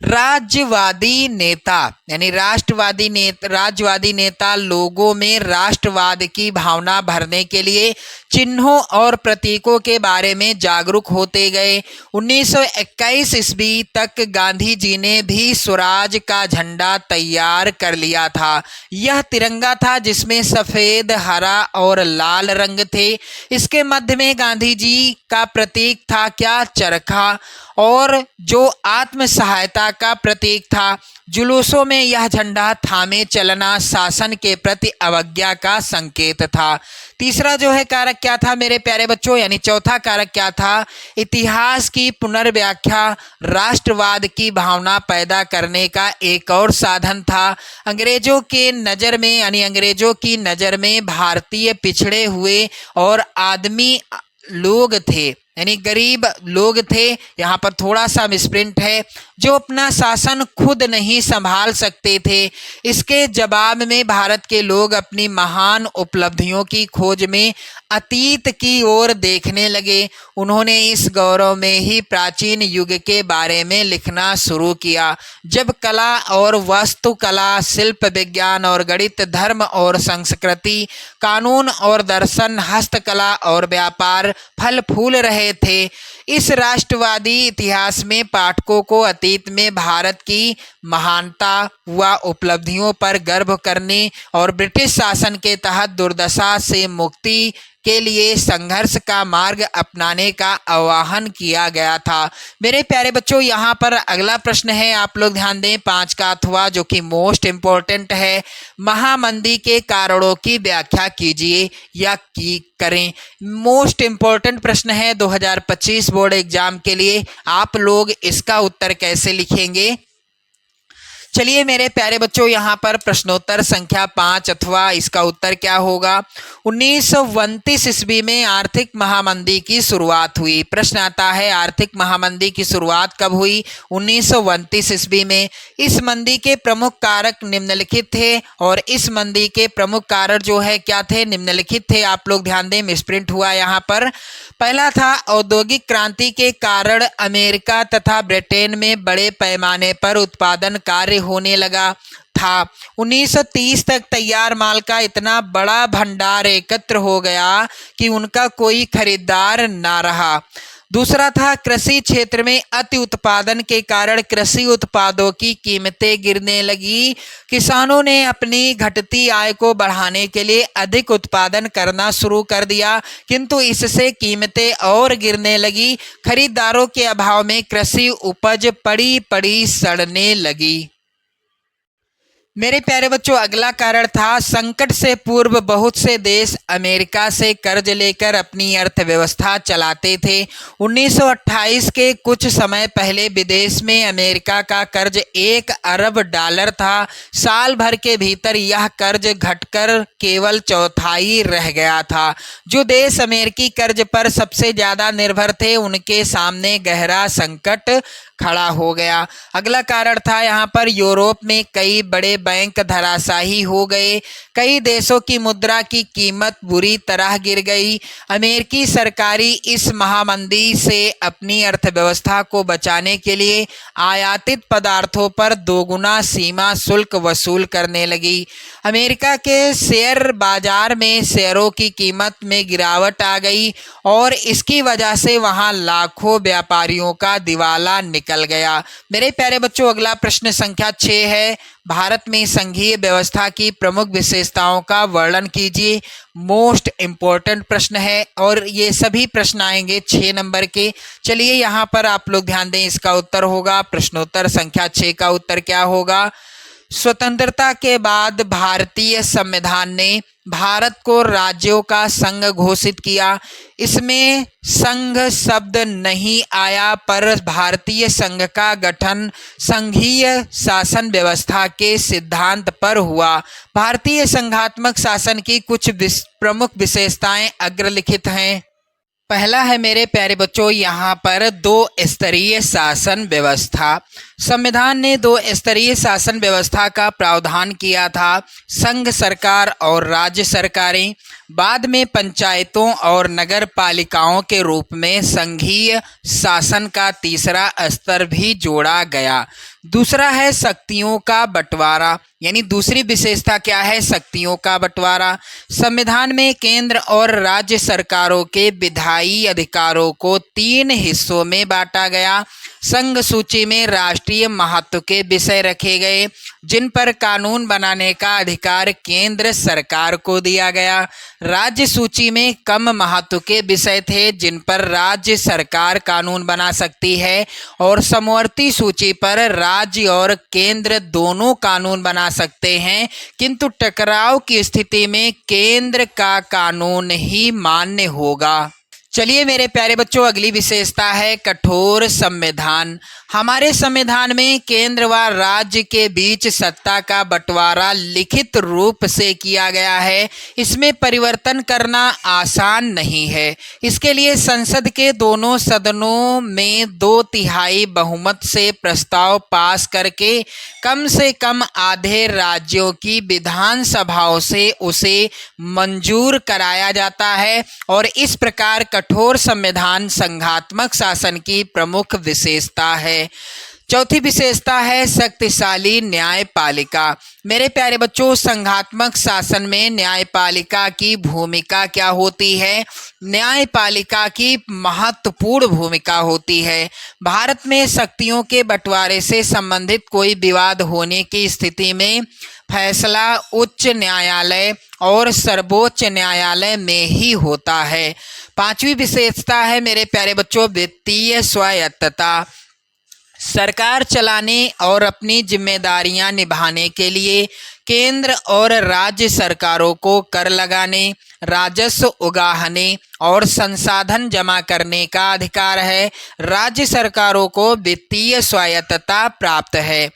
Speaker 1: राज्यवादी नेता, यानी राज्यवादी नेता लोगों में राष्ट्रवाद की भावना भरने के लिए चिन्हों और प्रतीकों के बारे में जागरूक होते गए। 1921 ईस्वी तक गांधी जी ने भी स्वराज का झंडा तैयार कर लिया था। यह तिरंगा था जिसमें सफेद, हरा और लाल रंग थे। इसके मध्य में गांधी जी का प्रतीक था क्या? चरखा, और जो आत्म सहायता का प्रतीक था। जुलूसों में यह झंडा थामे चलना शासन के प्रति अवज्ञा का संकेत था। तीसरा जो है कारक क्या था मेरे प्यारे बच्चों, यानी चौथा कारक क्या था? इतिहास की पुनर्व्याख्या राष्ट्रवाद की भावना पैदा करने का एक और साधन था। अंग्रेजों की नज़र में भारतीय पिछड़े हुए और आदमी लोग थे, यानी गरीब लोग थे। यहाँ पर थोड़ा सा मिसप्रिंट है, जो अपना शासन खुद नहीं संभाल सकते थे। इसके जवाब में भारत के लोग अपनी महान उपलब्धियों की खोज में अतीत की ओर देखने लगे। उन्होंने इस गौरव में ही प्राचीन युग के बारे में लिखना शुरू किया, जब कला और वास्तुकला, शिल्प विज्ञान और गणित, धर्म और संस्कृति, कानून और दर्शन, हस्तकला और व्यापार फल फूल रहे थे। इस राष्ट्रवादी इतिहास में पाठकों को अतीत में भारत की महानता व उपलब्धियों पर गर्व करने और ब्रिटिश शासन के तहत दुर्दशा से मुक्ति के लिए संघर्ष का मार्ग अपनाने का आह्वान किया गया था। मेरे प्यारे बच्चों, यहाँ पर अगला प्रश्न है, आप लोग ध्यान दें, 5 का अथवा, जो कि मोस्ट इम्पोर्टेंट है। महामंदी के कारणों की व्याख्या कीजिए या करें। मोस्ट इम्पोर्टेंट प्रश्न है 2025 बोर्ड एग्जाम के लिए। आप लोग इसका उत्तर कैसे लिखेंगे? चलिए मेरे प्यारे बच्चों, यहाँ पर प्रश्नोत्तर संख्या 5 अथवा इसका उत्तर क्या होगा? 1929 ईस्वी में आर्थिक महामंदी की शुरुआत हुई। प्रश्न आता है, आर्थिक महामंदी की शुरुआत कब हुई? 1929 ईस्वी में। इस मंदी के प्रमुख कारक निम्नलिखित थे, और इस मंदी के प्रमुख कारक जो है क्या थे? निम्नलिखित थे। आप लोग ध्यान दें, मिसप्रिंट हुआ यहाँ पर। पहला था, औद्योगिक क्रांति के कारण अमेरिका तथा ब्रिटेन में बड़े पैमाने पर उत्पादन कार्य होने लगा था। 1930 तक तैयार माल का इतना बड़ा भंडार एकत्र हो गया कि उनका कोई खरीदार ना रहा। दूसरा था, कृषि क्षेत्र में अति उत्पादन के कारण कृषि उत्पादों की कीमतें गिरने लगी। किसानों ने अपनी घटती आय को बढ़ाने के लिए अधिक उत्पादन करना शुरू कर दिया, किंतु इससे कीमतें और गिरने लगी। खरीदारों के अभाव में कृषि उपज पड़ी सड़ने लगी। मेरे प्यारे बच्चों, अगला कारण था, संकट से पूर्व बहुत से देश अमेरिका से कर्ज लेकर अपनी अर्थव्यवस्था चलाते थे। 1928 के कुछ समय पहले विदेश में अमेरिका का कर्ज $1 अरब था। साल भर के भीतर यह कर्ज घटकर केवल चौथाई रह गया था। जो देश अमेरिकी कर्ज पर सबसे ज़्यादा निर्भर थे, उनके सामने गहरा संकट खड़ा हो गया। अगला कारण था, यहाँ पर यूरोप में कई बड़े बैंक धराशायी हो गए। कई देशों की मुद्रा की कीमत बुरी तरह गिर गई। अमेरिकी सरकारी इस महामंदी से अपनी अर्थव्यवस्था को बचाने के लिए आयातित पदार्थों पर दोगुना सीमा शुल्क वसूल करने लगी। अमेरिका के शेयर बाजार में शेयरों की कीमत में गिरावट आ गई और इसकी वजह से वहां लाखों व्यापारियों का दिवाला निकल गया। मेरे प्यारे बच्चों, अगला प्रश्न संख्या 6 है, भारत में संघीय व्यवस्था की प्रमुख विशेषताओं का वर्णन कीजिए। मोस्ट इम्पोर्टेंट प्रश्न है और ये सभी प्रश्न आएंगे 6 नंबर के। चलिए यहाँ पर आप लोग ध्यान दें, इसका उत्तर होगा, प्रश्नोत्तर संख्या 6 का उत्तर क्या होगा? स्वतंत्रता के बाद भारतीय संविधान ने भारत को राज्यों का संघ घोषित किया। इसमें संघ शब्द नहीं आया, पर भारतीय संघ का गठन संघीय शासन व्यवस्था के सिद्धांत पर हुआ। भारतीय संघात्मक शासन की कुछ प्रमुख विशेषताएं अग्रलिखित हैं। पहला है मेरे प्यारे बच्चों यहाँ पर दो स्तरीय शासन व्यवस्था। संविधान ने दो स्तरीय शासन व्यवस्था का प्रावधान किया था, संघ सरकार और राज्य सरकारें। बाद में पंचायतों और नगर पालिकाओं के रूप में संघीय शासन का तीसरा स्तर भी जोड़ा गया। दूसरा है शक्तियों का बंटवारा, यानी दूसरी विशेषता क्या है, शक्तियों का बंटवारा। संविधान में केंद्र और राज्य सरकारों के विधायी अधिकारों को 3 हिस्सों में बांटा गया। संघ सूची में राष्ट्रीय महत्व के विषय रखे गए जिन पर कानून बनाने का अधिकार केंद्र सरकार को दिया गया। राज्य सूची में कम महत्व के विषय थे जिन पर राज्य सरकार कानून बना सकती है, और समवर्ती सूची पर राज्य और केंद्र दोनों कानून बना सकते हैं, किंतु टकराव की स्थिति में केंद्र का कानून ही मान्य होगा। चलिए मेरे प्यारे बच्चों, अगली विशेषता है कठोर संविधान। हमारे संविधान में केंद्र व राज्य के बीच सत्ता का बंटवारा लिखित रूप से किया गया है। इसमें परिवर्तन करना आसान नहीं है। इसके लिए संसद के दोनों सदनों में 2/3 बहुमत से प्रस्ताव पास करके कम से कम आधे राज्यों की विधानसभाओं से उसे मंजूर कराया जाता है, और इस प्रकार कठोर संविधान संघात्मक शासन की प्रमुख विशेषता है। चौथी विशेषता है शक्तिशाली न्यायपालिका। मेरे प्यारे बच्चों, संघात्मक शासन में न्यायपालिका की भूमिका क्या होती है? न्यायपालिका की महत्वपूर्ण भूमिका होती है। भारत में शक्तियों के बंटवारे से संबंधित कोई विवाद होने की स्थिति में फैसला उच्च न्यायालय और सर्वोच्च न्यायालय में ही होता है। पांचवी विशेषता है मेरे प्यारे बच्चों वित्तीय स्वायत्तता। सरकार चलाने और अपनी जिम्मेदारियां निभाने के लिए केंद्र और राज्य सरकारों को कर लगाने, राजस्व उगाहने और संसाधन जमा करने का अधिकार है। राज्य सरकारों को वित्तीय स्वायत्तता प्राप्त है।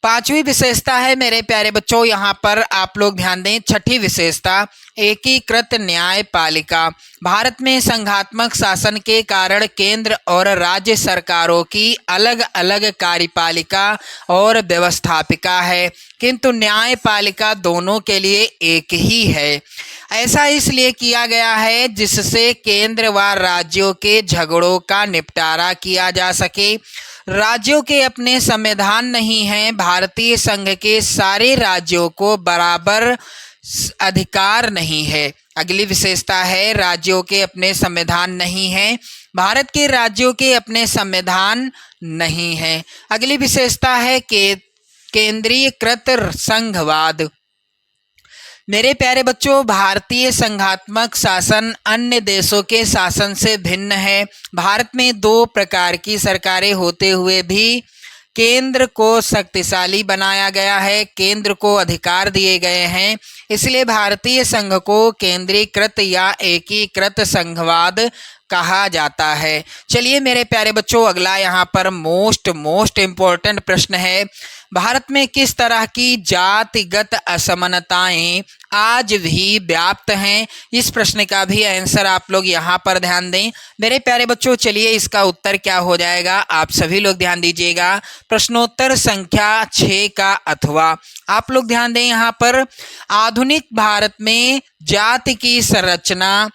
Speaker 1: पांचवी विशेषता है मेरे प्यारे बच्चों, यहाँ पर आप लोग ध्यान दें, छठी विशेषता एकीकृत न्यायपालिका। भारत में संघात्मक शासन के कारण केंद्र और राज्य सरकारों की अलग अलग कार्यपालिका और व्यवस्थापिका है, किंतु न्यायपालिका दोनों के लिए एक ही है। ऐसा इसलिए किया गया है जिससे केंद्र व राज्यों के झगड़ों का निपटारा किया जा सके। राज्यों के अपने संविधान नहीं हैं। भारतीय संघ के सारे राज्यों को बराबर अधिकार नहीं है। अगली विशेषता है राज्यों के अपने संविधान नहीं हैं। भारत के राज्यों के अपने संविधान नहीं हैं। अगली विशेषता है केंद्रीयकृत संघवाद। मेरे प्यारे बच्चों, भारतीय संघात्मक शासन अन्य देशों के शासन से भिन्न है। भारत में 2 प्रकार की सरकारें होते हुए भी केंद्र को शक्तिशाली बनाया गया है, केंद्र को अधिकार दिए गए हैं। इसलिए भारतीय संघ को केंद्रीकृत या एकीकृत संघवाद कहा जाता है। चलिए मेरे प्यारे बच्चों, अगला यहाँ पर मोस्ट इम्पोर्टेंट प्रश्न है, भारत में किस तरह की जातिगत असमानताएं आज भी व्याप्त हैं? इस प्रश्न का भी आंसर आप लोग यहाँ पर ध्यान दें। मेरे प्यारे बच्चों, चलिए इसका उत्तर क्या हो जाएगा, आप सभी लोग ध्यान दीजिएगा। प्रश्नोत्तर संख्या 6 का अथवा। आप लोग ध्यान दें, यहाँ पर आधुनिक भारत में जाति की संरचना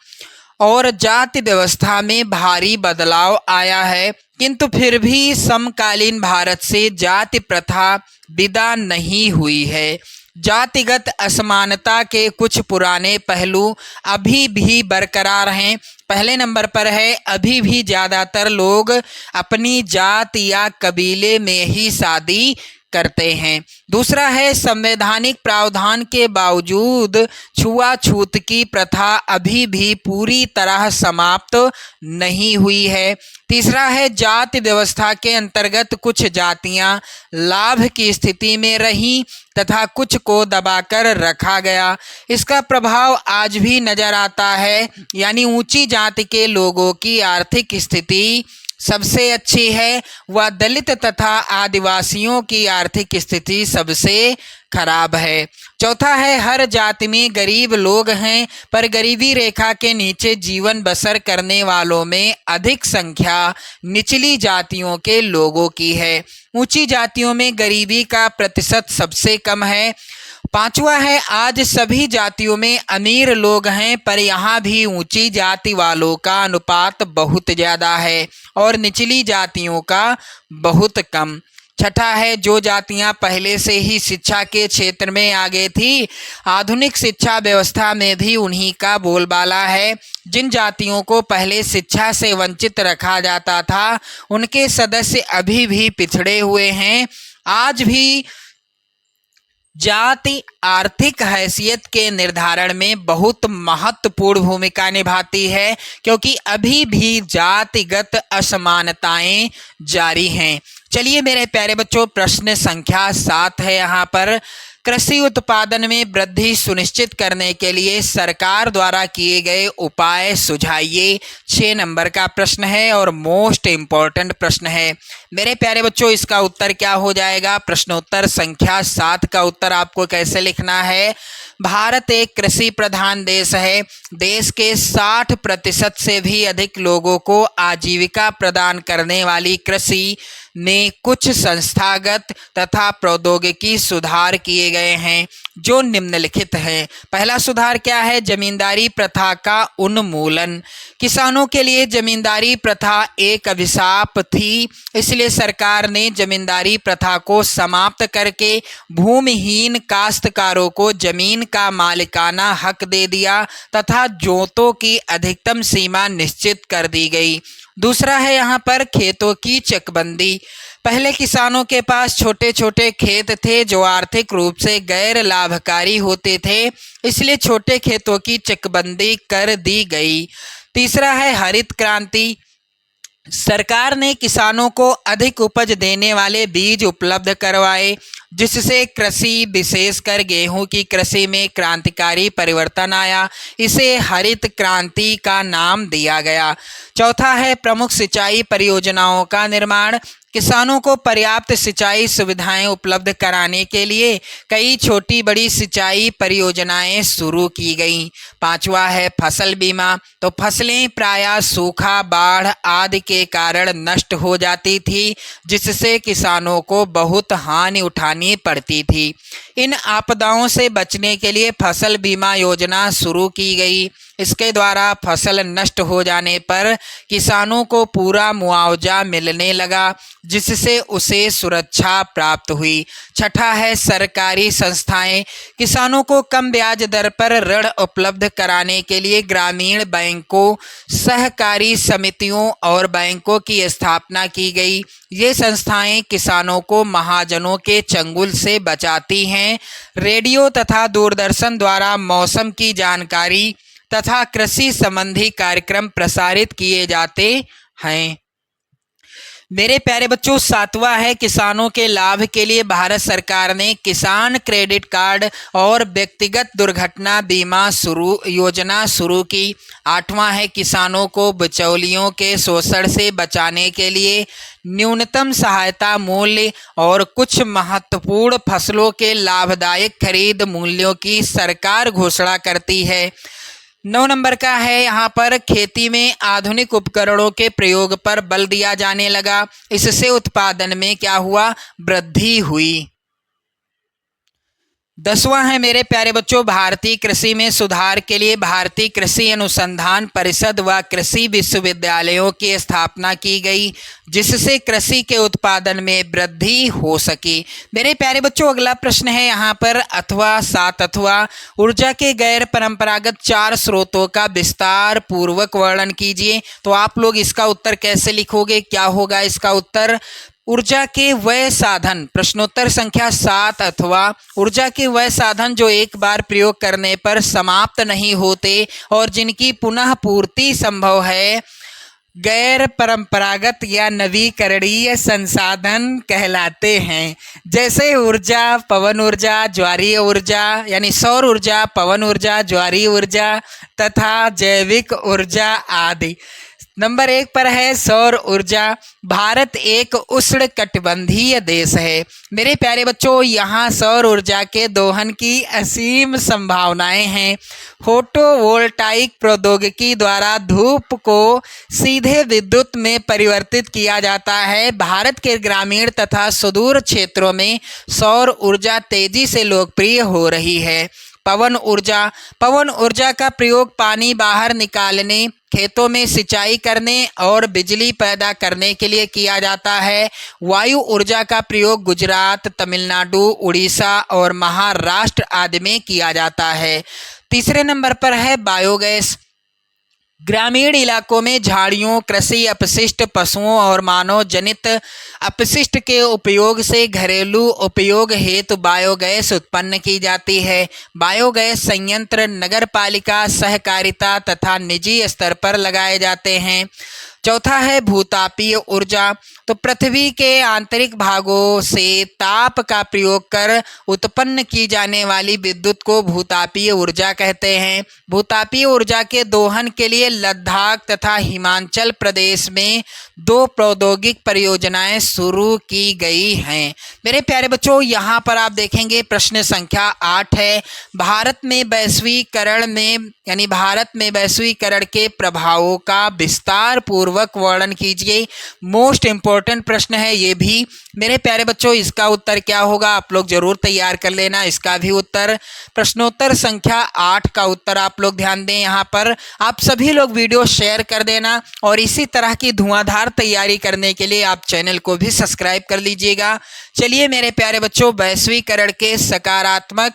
Speaker 1: और जाति व्यवस्था में भारी बदलाव आया है, किंतु फिर भी समकालीन भारत से जाति प्रथा विदा नहीं हुई है। जातिगत असमानता के कुछ पुराने पहलू अभी भी बरकरार हैं। पहले नंबर पर है, अभी भी ज़्यादातर लोग अपनी जात या कबीले में ही शादी करते हैं। दूसरा है, संवैधानिक प्रावधान के बावजूद छुआछूत की प्रथा अभी भी पूरी तरह समाप्त नहीं हुई है। तीसरा है, जाति व्यवस्था के अंतर्गत कुछ जातियां लाभ की स्थिति में रहीं तथा कुछ को दबाकर रखा गया। इसका प्रभाव आज भी नजर आता है, यानी ऊंची जाति के लोगों की आर्थिक स्थिति सबसे अच्छी है, व दलित तथा आदिवासियों की आर्थिक स्थिति सबसे खराब है। चौथा है, हर जाति में गरीब लोग हैं, पर गरीबी रेखा के नीचे जीवन बसर करने वालों में अधिक संख्या निचली जातियों के लोगों की है। ऊंची जातियों में गरीबी का प्रतिशत सबसे कम है। पांचवा है, आज सभी जातियों में अमीर लोग हैं, पर यहाँ भी ऊंची जाति वालों का अनुपात बहुत ज़्यादा है और निचली जातियों का बहुत कम। छठा है, जो जातियां पहले से ही शिक्षा के क्षेत्र में आगे थी, आधुनिक शिक्षा व्यवस्था में भी उन्हीं का बोलबाला है। जिन जातियों को पहले शिक्षा से वंचित रखा जाता था, उनके सदस्य अभी भी पिछड़े हुए हैं। आज भी जाति आर्थिक हैसियत के निर्धारण में बहुत महत्वपूर्ण भूमिका निभाती है, क्योंकि अभी भी जातिगत असमानताएं जारी हैं। चलिए मेरे प्यारे बच्चों, प्रश्न संख्या 7 है यहाँ पर। कृषि उत्पादन में वृद्धि सुनिश्चित करने के लिए सरकार द्वारा किए गए उपाय सुझाइए। 6 नंबर का प्रश्न है और मोस्ट इम्पॉर्टेंट प्रश्न है। मेरे प्यारे बच्चों, इसका उत्तर क्या हो जाएगा? प्रश्नोत्तर संख्या 7 का उत्तर आपको कैसे लिखना है? भारत एक कृषि प्रधान देश है। देश के 60% से भी अधिक लोगों को आजीविका प्रदान करने वाली कृषि में कुछ संस्थागत तथा प्रौद्योगिकी सुधार किए गए हैं, जो निम्नलिखित हैं। पहला सुधार क्या है? जमींदारी प्रथा का उन्मूलन। किसानों के लिए जमींदारी प्रथा एक अभिशाप थी, इसलिए सरकार ने जमींदारी प्रथा को समाप्त करके भूमिहीन काश्तकारों को जमीन का मालिकाना हक दे दिया तथा जोतों की अधिकतम सीमा निश्चित कर दी गई। दूसरा है यहाँ पर खेतों की चकबंदी। पहले किसानों के पास छोटे छोटे खेत थे जो आर्थिक रूप से गैर लाभकारी होते थे, इसलिए छोटे खेतों की चकबंदी कर दी गई। तीसरा है हरित क्रांति। सरकार ने किसानों को अधिक उपज देने वाले बीज उपलब्ध करवाए, जिससे कृषि विशेषकर गेहूं की कृषि में क्रांतिकारी परिवर्तन आया। इसे हरित क्रांति का नाम दिया गया। चौथा है प्रमुख सिंचाई परियोजनाओं का निर्माण। किसानों को पर्याप्त सिंचाई सुविधाएं उपलब्ध कराने के लिए कई छोटी बड़ी सिंचाई परियोजनाएं शुरू की गईं। पांचवा है फसल बीमा। तो फसलें प्रायः सूखा, बाढ़ आदि के कारण नष्ट हो जाती थी, जिससे किसानों को बहुत हानि उठानी पड़ती थी। इन आपदाओं से बचने के लिए फसल बीमा योजना शुरू की गई। इसके द्वारा फसल नष्ट हो जाने पर किसानों को पूरा मुआवजा मिलने लगा, जिससे उसे सुरक्षा प्राप्त हुई। छठा है सरकारी संस्थाएं। किसानों को कम ब्याज दर पर ऋण उपलब्ध कराने के लिए ग्रामीण बैंकों, सहकारी समितियों और बैंकों की स्थापना की गई। ये संस्थाएं किसानों को महाजनों के चंगुल से बचाती हैं। रेडियो तथा दूरदर्शन द्वारा मौसम की जानकारी तथा कृषि संबंधी कार्यक्रम प्रसारित किए जाते हैं। मेरे प्यारे बच्चों, 7वां है किसानों के लाभ के लिए भारत सरकार ने किसान क्रेडिट कार्ड और व्यक्तिगत दुर्घटना बीमा योजना शुरू की। 8वां है किसानों को बिचौलियों के शोषण से बचाने के लिए न्यूनतम सहायता मूल्य और कुछ महत्वपूर्ण फसलों के लाभदायक खरीद मूल्यों की सरकार घोषणा करती है। 9 नंबर का है यहाँ पर खेती में आधुनिक उपकरणों के प्रयोग पर बल दिया जाने लगा। इससे उत्पादन में क्या हुआ? वृद्धि हुई। 10वां है मेरे प्यारे बच्चों, भारतीय कृषि में सुधार के लिए भारतीय कृषि अनुसंधान परिषद व कृषि विश्वविद्यालयों की स्थापना की गई, जिससे कृषि के उत्पादन में वृद्धि हो सकी। मेरे प्यारे बच्चों, अगला प्रश्न है यहाँ पर अथवा ऊर्जा के गैर परंपरागत 4 स्रोतों का विस्तार पूर्वक वर्णन कीजिए। तो आप लोग इसका उत्तर कैसे लिखोगे? क्या होगा इसका उत्तर? ऊर्जा के वह साधन, प्रश्नोत्तर संख्या 7 अथवा ऊर्जा के वह साधन जो एक बार प्रयोग करने पर समाप्त नहीं होते और जिनकी पुनः पूर्ति संभव है, गैर परंपरागत या नवीकरणीय संसाधन कहलाते हैं। जैसे ऊर्जा, पवन ऊर्जा, ज्वारीय ऊर्जा यानी सौर ऊर्जा, पवन ऊर्जा, ज्वारीय ऊर्जा तथा जैविक ऊर्जा आदि। नंबर 1 पर है सौर ऊर्जा। भारत एक उष्णकटिबंधीय देश है। मेरे प्यारे बच्चों, यहाँ सौर ऊर्जा के दोहन की असीम संभावनाएं हैं। फोटोवोल्टाइक प्रौद्योगिकी द्वारा धूप को सीधे विद्युत में परिवर्तित किया जाता है। भारत के ग्रामीण तथा सुदूर क्षेत्रों में सौर ऊर्जा तेजी से लोकप्रिय हो रही है। पवन ऊर्जा का प्रयोग पानी बाहर निकालने, खेतों में सिंचाई करने और बिजली पैदा करने के लिए किया जाता है। वायु ऊर्जा का प्रयोग गुजरात, तमिलनाडु, उड़ीसा और महाराष्ट्र आदि में किया जाता है। तीसरे नंबर पर है बायोगैस। ग्रामीण इलाकों में झाड़ियों, कृषि अपशिष्ट, पशुओं और मानव जनित अपशिष्ट के उपयोग से घरेलू उपयोग हेतु बायोगैस उत्पन्न की जाती है। बायोगैस संयंत्र नगरपालिका, सहकारिता तथा निजी स्तर पर लगाए जाते हैं। चौथा है भूतापीय ऊर्जा। तो पृथ्वी के आंतरिक भागों से ताप का प्रयोग कर उत्पन्न की जाने वाली विद्युत को भूतापीय ऊर्जा कहते हैं। भूतापीय ऊर्जा के दोहन के लिए लद्दाख तथा हिमाचल प्रदेश में 2 प्रौद्योगिक परियोजनाएं शुरू की गई हैं। मेरे प्यारे बच्चों, यहाँ पर आप देखेंगे प्रश्न संख्या 8 है। भारत में वैश्वीकरण के प्रभावों का विस्तार पूर्वक वर्णन कीजिए। मोस्ट इंपॉर्टेंट प्रश्न है ये भी। मेरे प्यारे बच्चों, इसका उत्तर क्या होगा आप लोग जरूर तैयार कर लेना। इसका भी उत्तर प्रश्नोत्तर संख्या 8 का उत्तर आप लोग ध्यान दें। यहाँ पर आप सभी लोग वीडियो शेयर कर देना और इसी तरह की धुआंधार तैयारी करने के लिए आप चैनल को भी सब्सक्राइब कर लीजिएगा। चलिए मेरे प्यारे बच्चों, वैश्वीकरण के सकारात्मक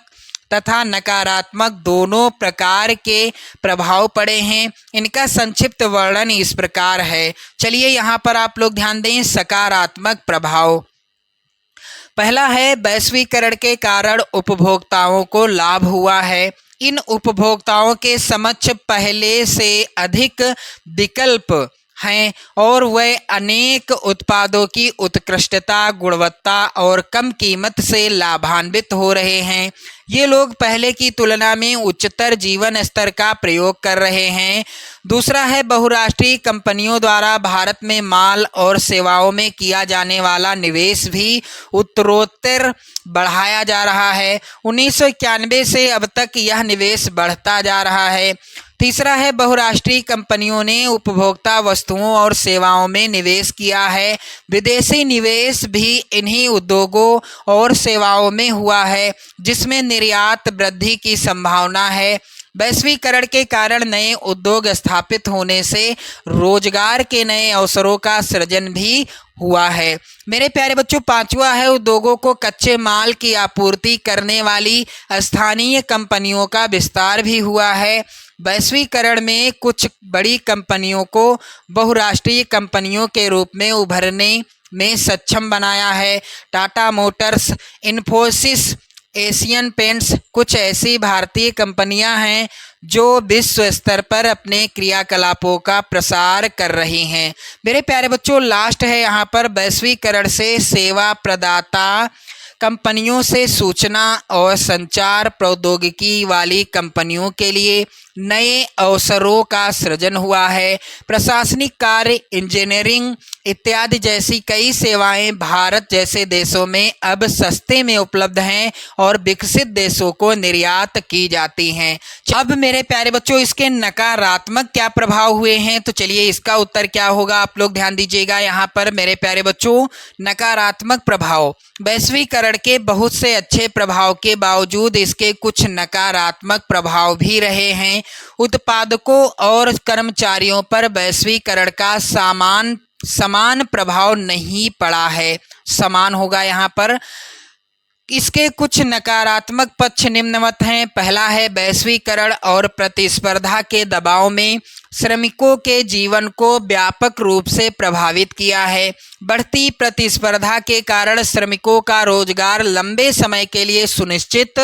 Speaker 1: तथा नकारात्मक दोनों प्रकार के प्रभाव पड़े हैं। इनका संक्षिप्त वर्णन इस प्रकार है। चलिए यहाँ पर आप लोग ध्यान दें। सकारात्मक प्रभाव, पहला है वैश्वीकरण के कारण उपभोक्ताओं को लाभ हुआ है। इन उपभोक्ताओं के समक्ष पहले से अधिक विकल्प हैं और वे अनेक उत्पादों की उत्कृष्टता, गुणवत्ता और कम कीमत से लाभान्वित हो रहे हैं। ये लोग पहले की तुलना में उच्चतर जीवन स्तर का प्रयोग कर रहे हैं। दूसरा है बहुराष्ट्रीय कंपनियों द्वारा भारत में माल और सेवाओं में किया जाने वाला निवेश भी उत्तरोत्तर बढ़ाया जा रहा है। 1991 से अब तक यह निवेश बढ़ता जा रहा है। तीसरा है बहुराष्ट्रीय कंपनियों ने उपभोक्ता वस्तुओं और सेवाओं में निवेश किया है। विदेशी निवेश भी इन्हीं उद्योगों और सेवाओं में हुआ है, जिसमें निर्यात वृद्धि की संभावना है। वैश्वीकरण के कारण नए उद्योग स्थापित होने से रोजगार के नए अवसरों का सृजन भी हुआ है। मेरे प्यारे बच्चों, 5वां है उद्योगों को कच्चे माल की आपूर्ति करने वाली स्थानीय कंपनियों का विस्तार भी हुआ है। वैश्वीकरण में कुछ बड़ी कंपनियों को बहुराष्ट्रीय कंपनियों के रूप में उभरने में सक्षम बनाया है। Tata Motors, Infosys, Asian paints कुछ ऐसी भारतीय कंपनियां हैं जो विश्व स्तर पर अपने क्रियाकलापों का प्रसार कर रही हैं। मेरे प्यारे बच्चों, लास्ट है यहाँ पर वैश्वीकरण से सेवा प्रदाता कंपनियों से सूचना और संचार प्रौद्योगिकी वाली कंपनियों के लिए नए अवसरों का सृजन हुआ है। प्रशासनिक कार्य, इंजीनियरिंग इत्यादि जैसी कई सेवाएं भारत जैसे देशों में अब सस्ते में उपलब्ध हैं और विकसित देशों को निर्यात की जाती हैं। अब मेरे प्यारे बच्चों, इसके नकारात्मक क्या प्रभाव हुए हैं, तो चलिए इसका उत्तर क्या होगा आप लोग ध्यान दीजिएगा। यहाँ पर मेरे प्यारे बच्चों, नकारात्मक प्रभाव, वैश्वीकरण के बहुत से अच्छे प्रभाव के बावजूद इसके कुछ नकारात्मक प्रभाव भी रहे हैं। उत्पादकों और कर्मचारियों पर वैश्वीकरण का समान प्रभाव नहीं पड़ा है। समान होगा यहाँ पर। इसके कुछ नकारात्मक पक्ष निम्नवत हैं। पहला है वैश्वीकरण और प्रतिस्पर्धा के दबाव में श्रमिकों के जीवन को व्यापक रूप से प्रभावित किया है। बढ़ती प्रतिस्पर्धा के कारण श्रमिकों का रोजगार लंबे समय के लिए सुनिश्चित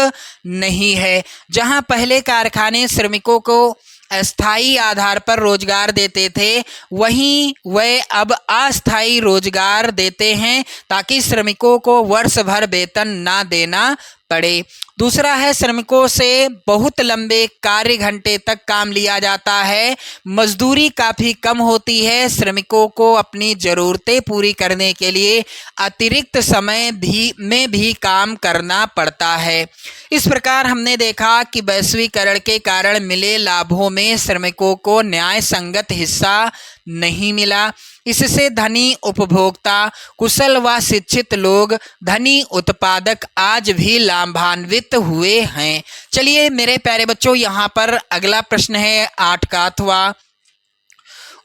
Speaker 1: नहीं है। जहां पहले कारखाने श्रमिकों को अस्थायी आधार पर रोजगार देते थे, वहीं वे अब अस्थायी रोजगार देते हैं ताकि श्रमिकों को वर्ष भर वेतन ना देना पड़े। दूसरा है श्रमिकों से बहुत लंबे कार्य घंटे तक काम लिया जाता है, मजदूरी काफ़ी कम होती है, श्रमिकों को अपनी ज़रूरतें पूरी करने के लिए अतिरिक्त समय में भी काम करना पड़ता है। इस प्रकार हमने देखा कि वैश्वीकरण के कारण मिले लाभों में श्रमिकों को न्याय संगत हिस्सा नहीं मिला। इससे धनी उपभोक्ता, कुशल व शिक्षित लोग, धनी उत्पादक आज भी लाभान्वित हुए हैं। चलिए मेरे प्यारे बच्चों, यहाँ पर अगला प्रश्न है 8 का, अथवा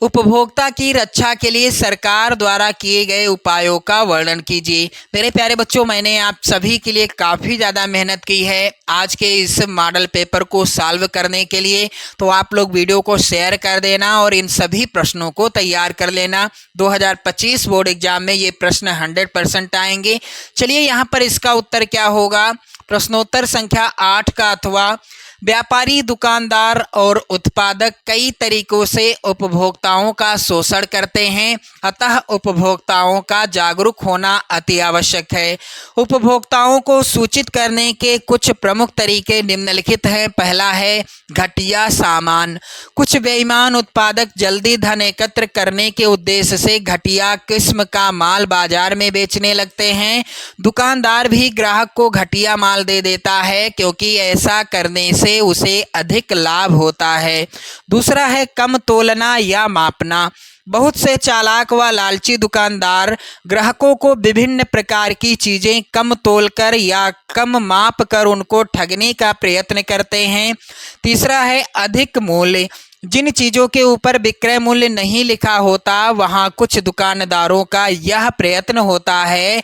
Speaker 1: उपभोक्ता की रक्षा के लिए सरकार द्वारा किए गए उपायों का वर्णन कीजिए। मेरे प्यारे बच्चों, मैंने आप सभी के लिए काफ़ी ज़्यादा मेहनत की है आज के इस मॉडल पेपर को सॉल्व करने के लिए, तो आप लोग वीडियो को शेयर कर देना और इन सभी प्रश्नों को तैयार कर लेना। 2025 बोर्ड एग्जाम में ये प्रश्न 100% आएंगे। चलिए यहाँ पर इसका उत्तर क्या होगा। प्रश्नोत्तर संख्या 8 का, अथवा व्यापारी, दुकानदार और उत्पादक कई तरीकों से उपभोक्ताओं का शोषण करते हैं, अतः उपभोक्ताओं का जागरूक होना अति आवश्यक है। उपभोक्ताओं को सूचित करने के कुछ प्रमुख तरीके निम्नलिखित हैं। पहला है घटिया सामान। कुछ बेईमान उत्पादक जल्दी धन एकत्र करने के उद्देश्य से घटिया किस्म का माल बाजार में बेचने लगते हैं। दुकानदार भी ग्राहक को घटिया माल दे देता है क्योंकि ऐसा करने से उसे अधिक लाभ होता है। दूसरा है कम तोलना या मापना। बहुत से चालाक व लालची दुकानदार ग्राहकों को विभिन्न प्रकार की चीज़ें कम तोलकर या कम माप कर उनको ठगने का प्रयत्न करते हैं। तीसरा है अधिक मूल्य। जिन चीज़ों के ऊपर विक्रय मूल्य नहीं लिखा होता, वहाँ कुछ दुकानदारों का यह प्रयत्न होता है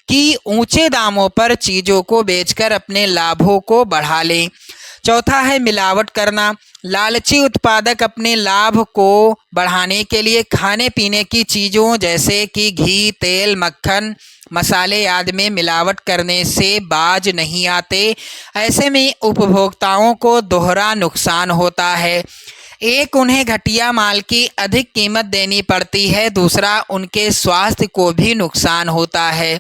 Speaker 1: कि ऊंचे दामों पर चीज़ों को बेचकर अपने लाभों को बढ़ा लें। चौथा है मिलावट करना। लालची उत्पादक अपने लाभ को बढ़ाने के लिए खाने पीने की चीज़ों जैसे कि घी, तेल, मक्खन, मसाले आदि में मिलावट करने से बाज नहीं आते। ऐसे में उपभोक्ताओं को दोहरा नुकसान होता है। एक, उन्हें घटिया माल की अधिक कीमत देनी पड़ती है, दूसरा उनके स्वास्थ्य को भी नुकसान होता है।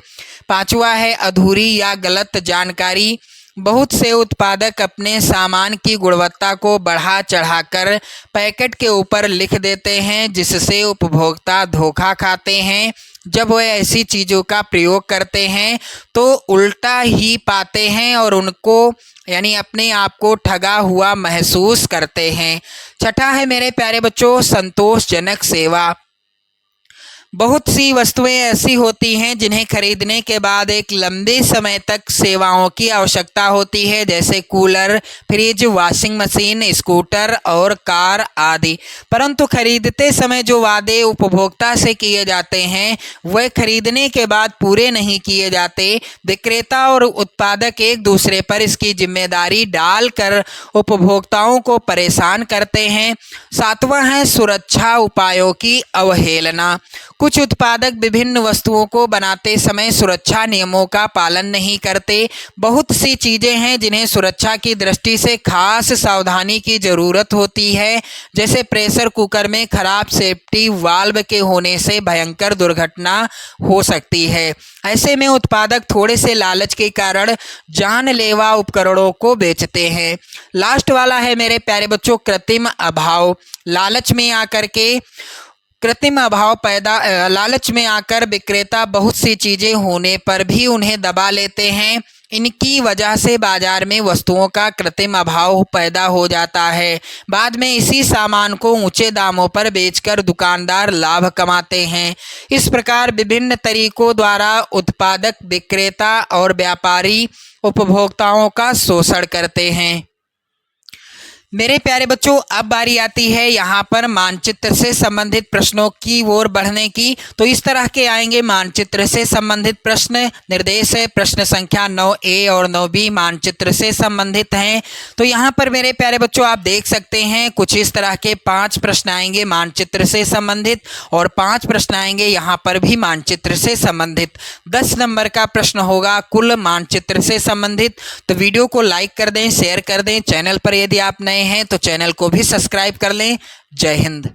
Speaker 1: पांचवा है अधूरी या गलत जानकारी। बहुत से उत्पादक अपने सामान की गुणवत्ता को बढ़ा चढ़ाकर पैकेट के ऊपर लिख देते हैं, जिससे उपभोक्ता धोखा खाते हैं। जब वे ऐसी चीज़ों का प्रयोग करते हैं तो उल्टा ही पाते हैं और उनको यानी अपने आप को ठगा हुआ महसूस करते हैं। छठा है मेरे प्यारे बच्चों संतोषजनक सेवा। बहुत सी वस्तुएं ऐसी होती हैं जिन्हें खरीदने के बाद एक लंबे समय तक सेवाओं की आवश्यकता होती है, जैसे cooler, fridge, washing machine, scooter और कार आदि। परंतु खरीदते समय जो वादे उपभोक्ता से किए जाते हैं वह खरीदने के बाद पूरे नहीं किए जाते। विक्रेता और उत्पादक एक दूसरे पर इसकी जिम्मेदारी डालकर उपभोक्ताओं को परेशान करते हैं। सातवां है सुरक्षा उपायों की अवहेलना। कुछ उत्पादक विभिन्न वस्तुओं को बनाते समय सुरक्षा नियमों का पालन नहीं करते। बहुत सी चीज़ें हैं जिन्हें सुरक्षा की दृष्टि से खास सावधानी की ज़रूरत होती है, जैसे प्रेशर कुकर में खराब सेफ्टी वाल्व के होने से भयंकर दुर्घटना हो सकती है। ऐसे में उत्पादक थोड़े से लालच के कारण जानलेवा उपकरणों को बेचते हैं। लास्ट वाला है मेरे प्यारे बच्चों कृत्रिम अभाव। लालच में आकर विक्रेता बहुत सी चीज़ें होने पर भी उन्हें दबा लेते हैं। इनकी वजह से बाजार में वस्तुओं का कृत्रिम अभाव पैदा हो जाता है। बाद में इसी सामान को ऊंचे दामों पर बेचकर दुकानदार लाभ कमाते हैं। इस प्रकार विभिन्न तरीकों द्वारा उत्पादक, विक्रेता और व्यापारी उपभोक्ताओं का शोषण करते हैं। मेरे प्यारे बच्चों, अब बारी आती है यहाँ पर मानचित्र से संबंधित प्रश्नों की ओर बढ़ने की। तो इस तरह के आएंगे मानचित्र से संबंधित प्रश्न। निर्देश है प्रश्न संख्या 9A और 9B मानचित्र से संबंधित हैं। तो यहाँ पर मेरे प्यारे बच्चों आप देख सकते हैं कुछ इस तरह के 5 प्रश्न आएंगे मानचित्र से संबंधित और 5 प्रश्न आएंगे यहाँ पर भी मानचित्र से संबंधित। 10 नंबर का प्रश्न होगा कुल मानचित्र से संबंधित। तो वीडियो को लाइक कर दें, शेयर कर दें। चैनल पर यदि आप नए हैं तो चैनल को भी सब्सक्राइब कर लें। जय हिंद।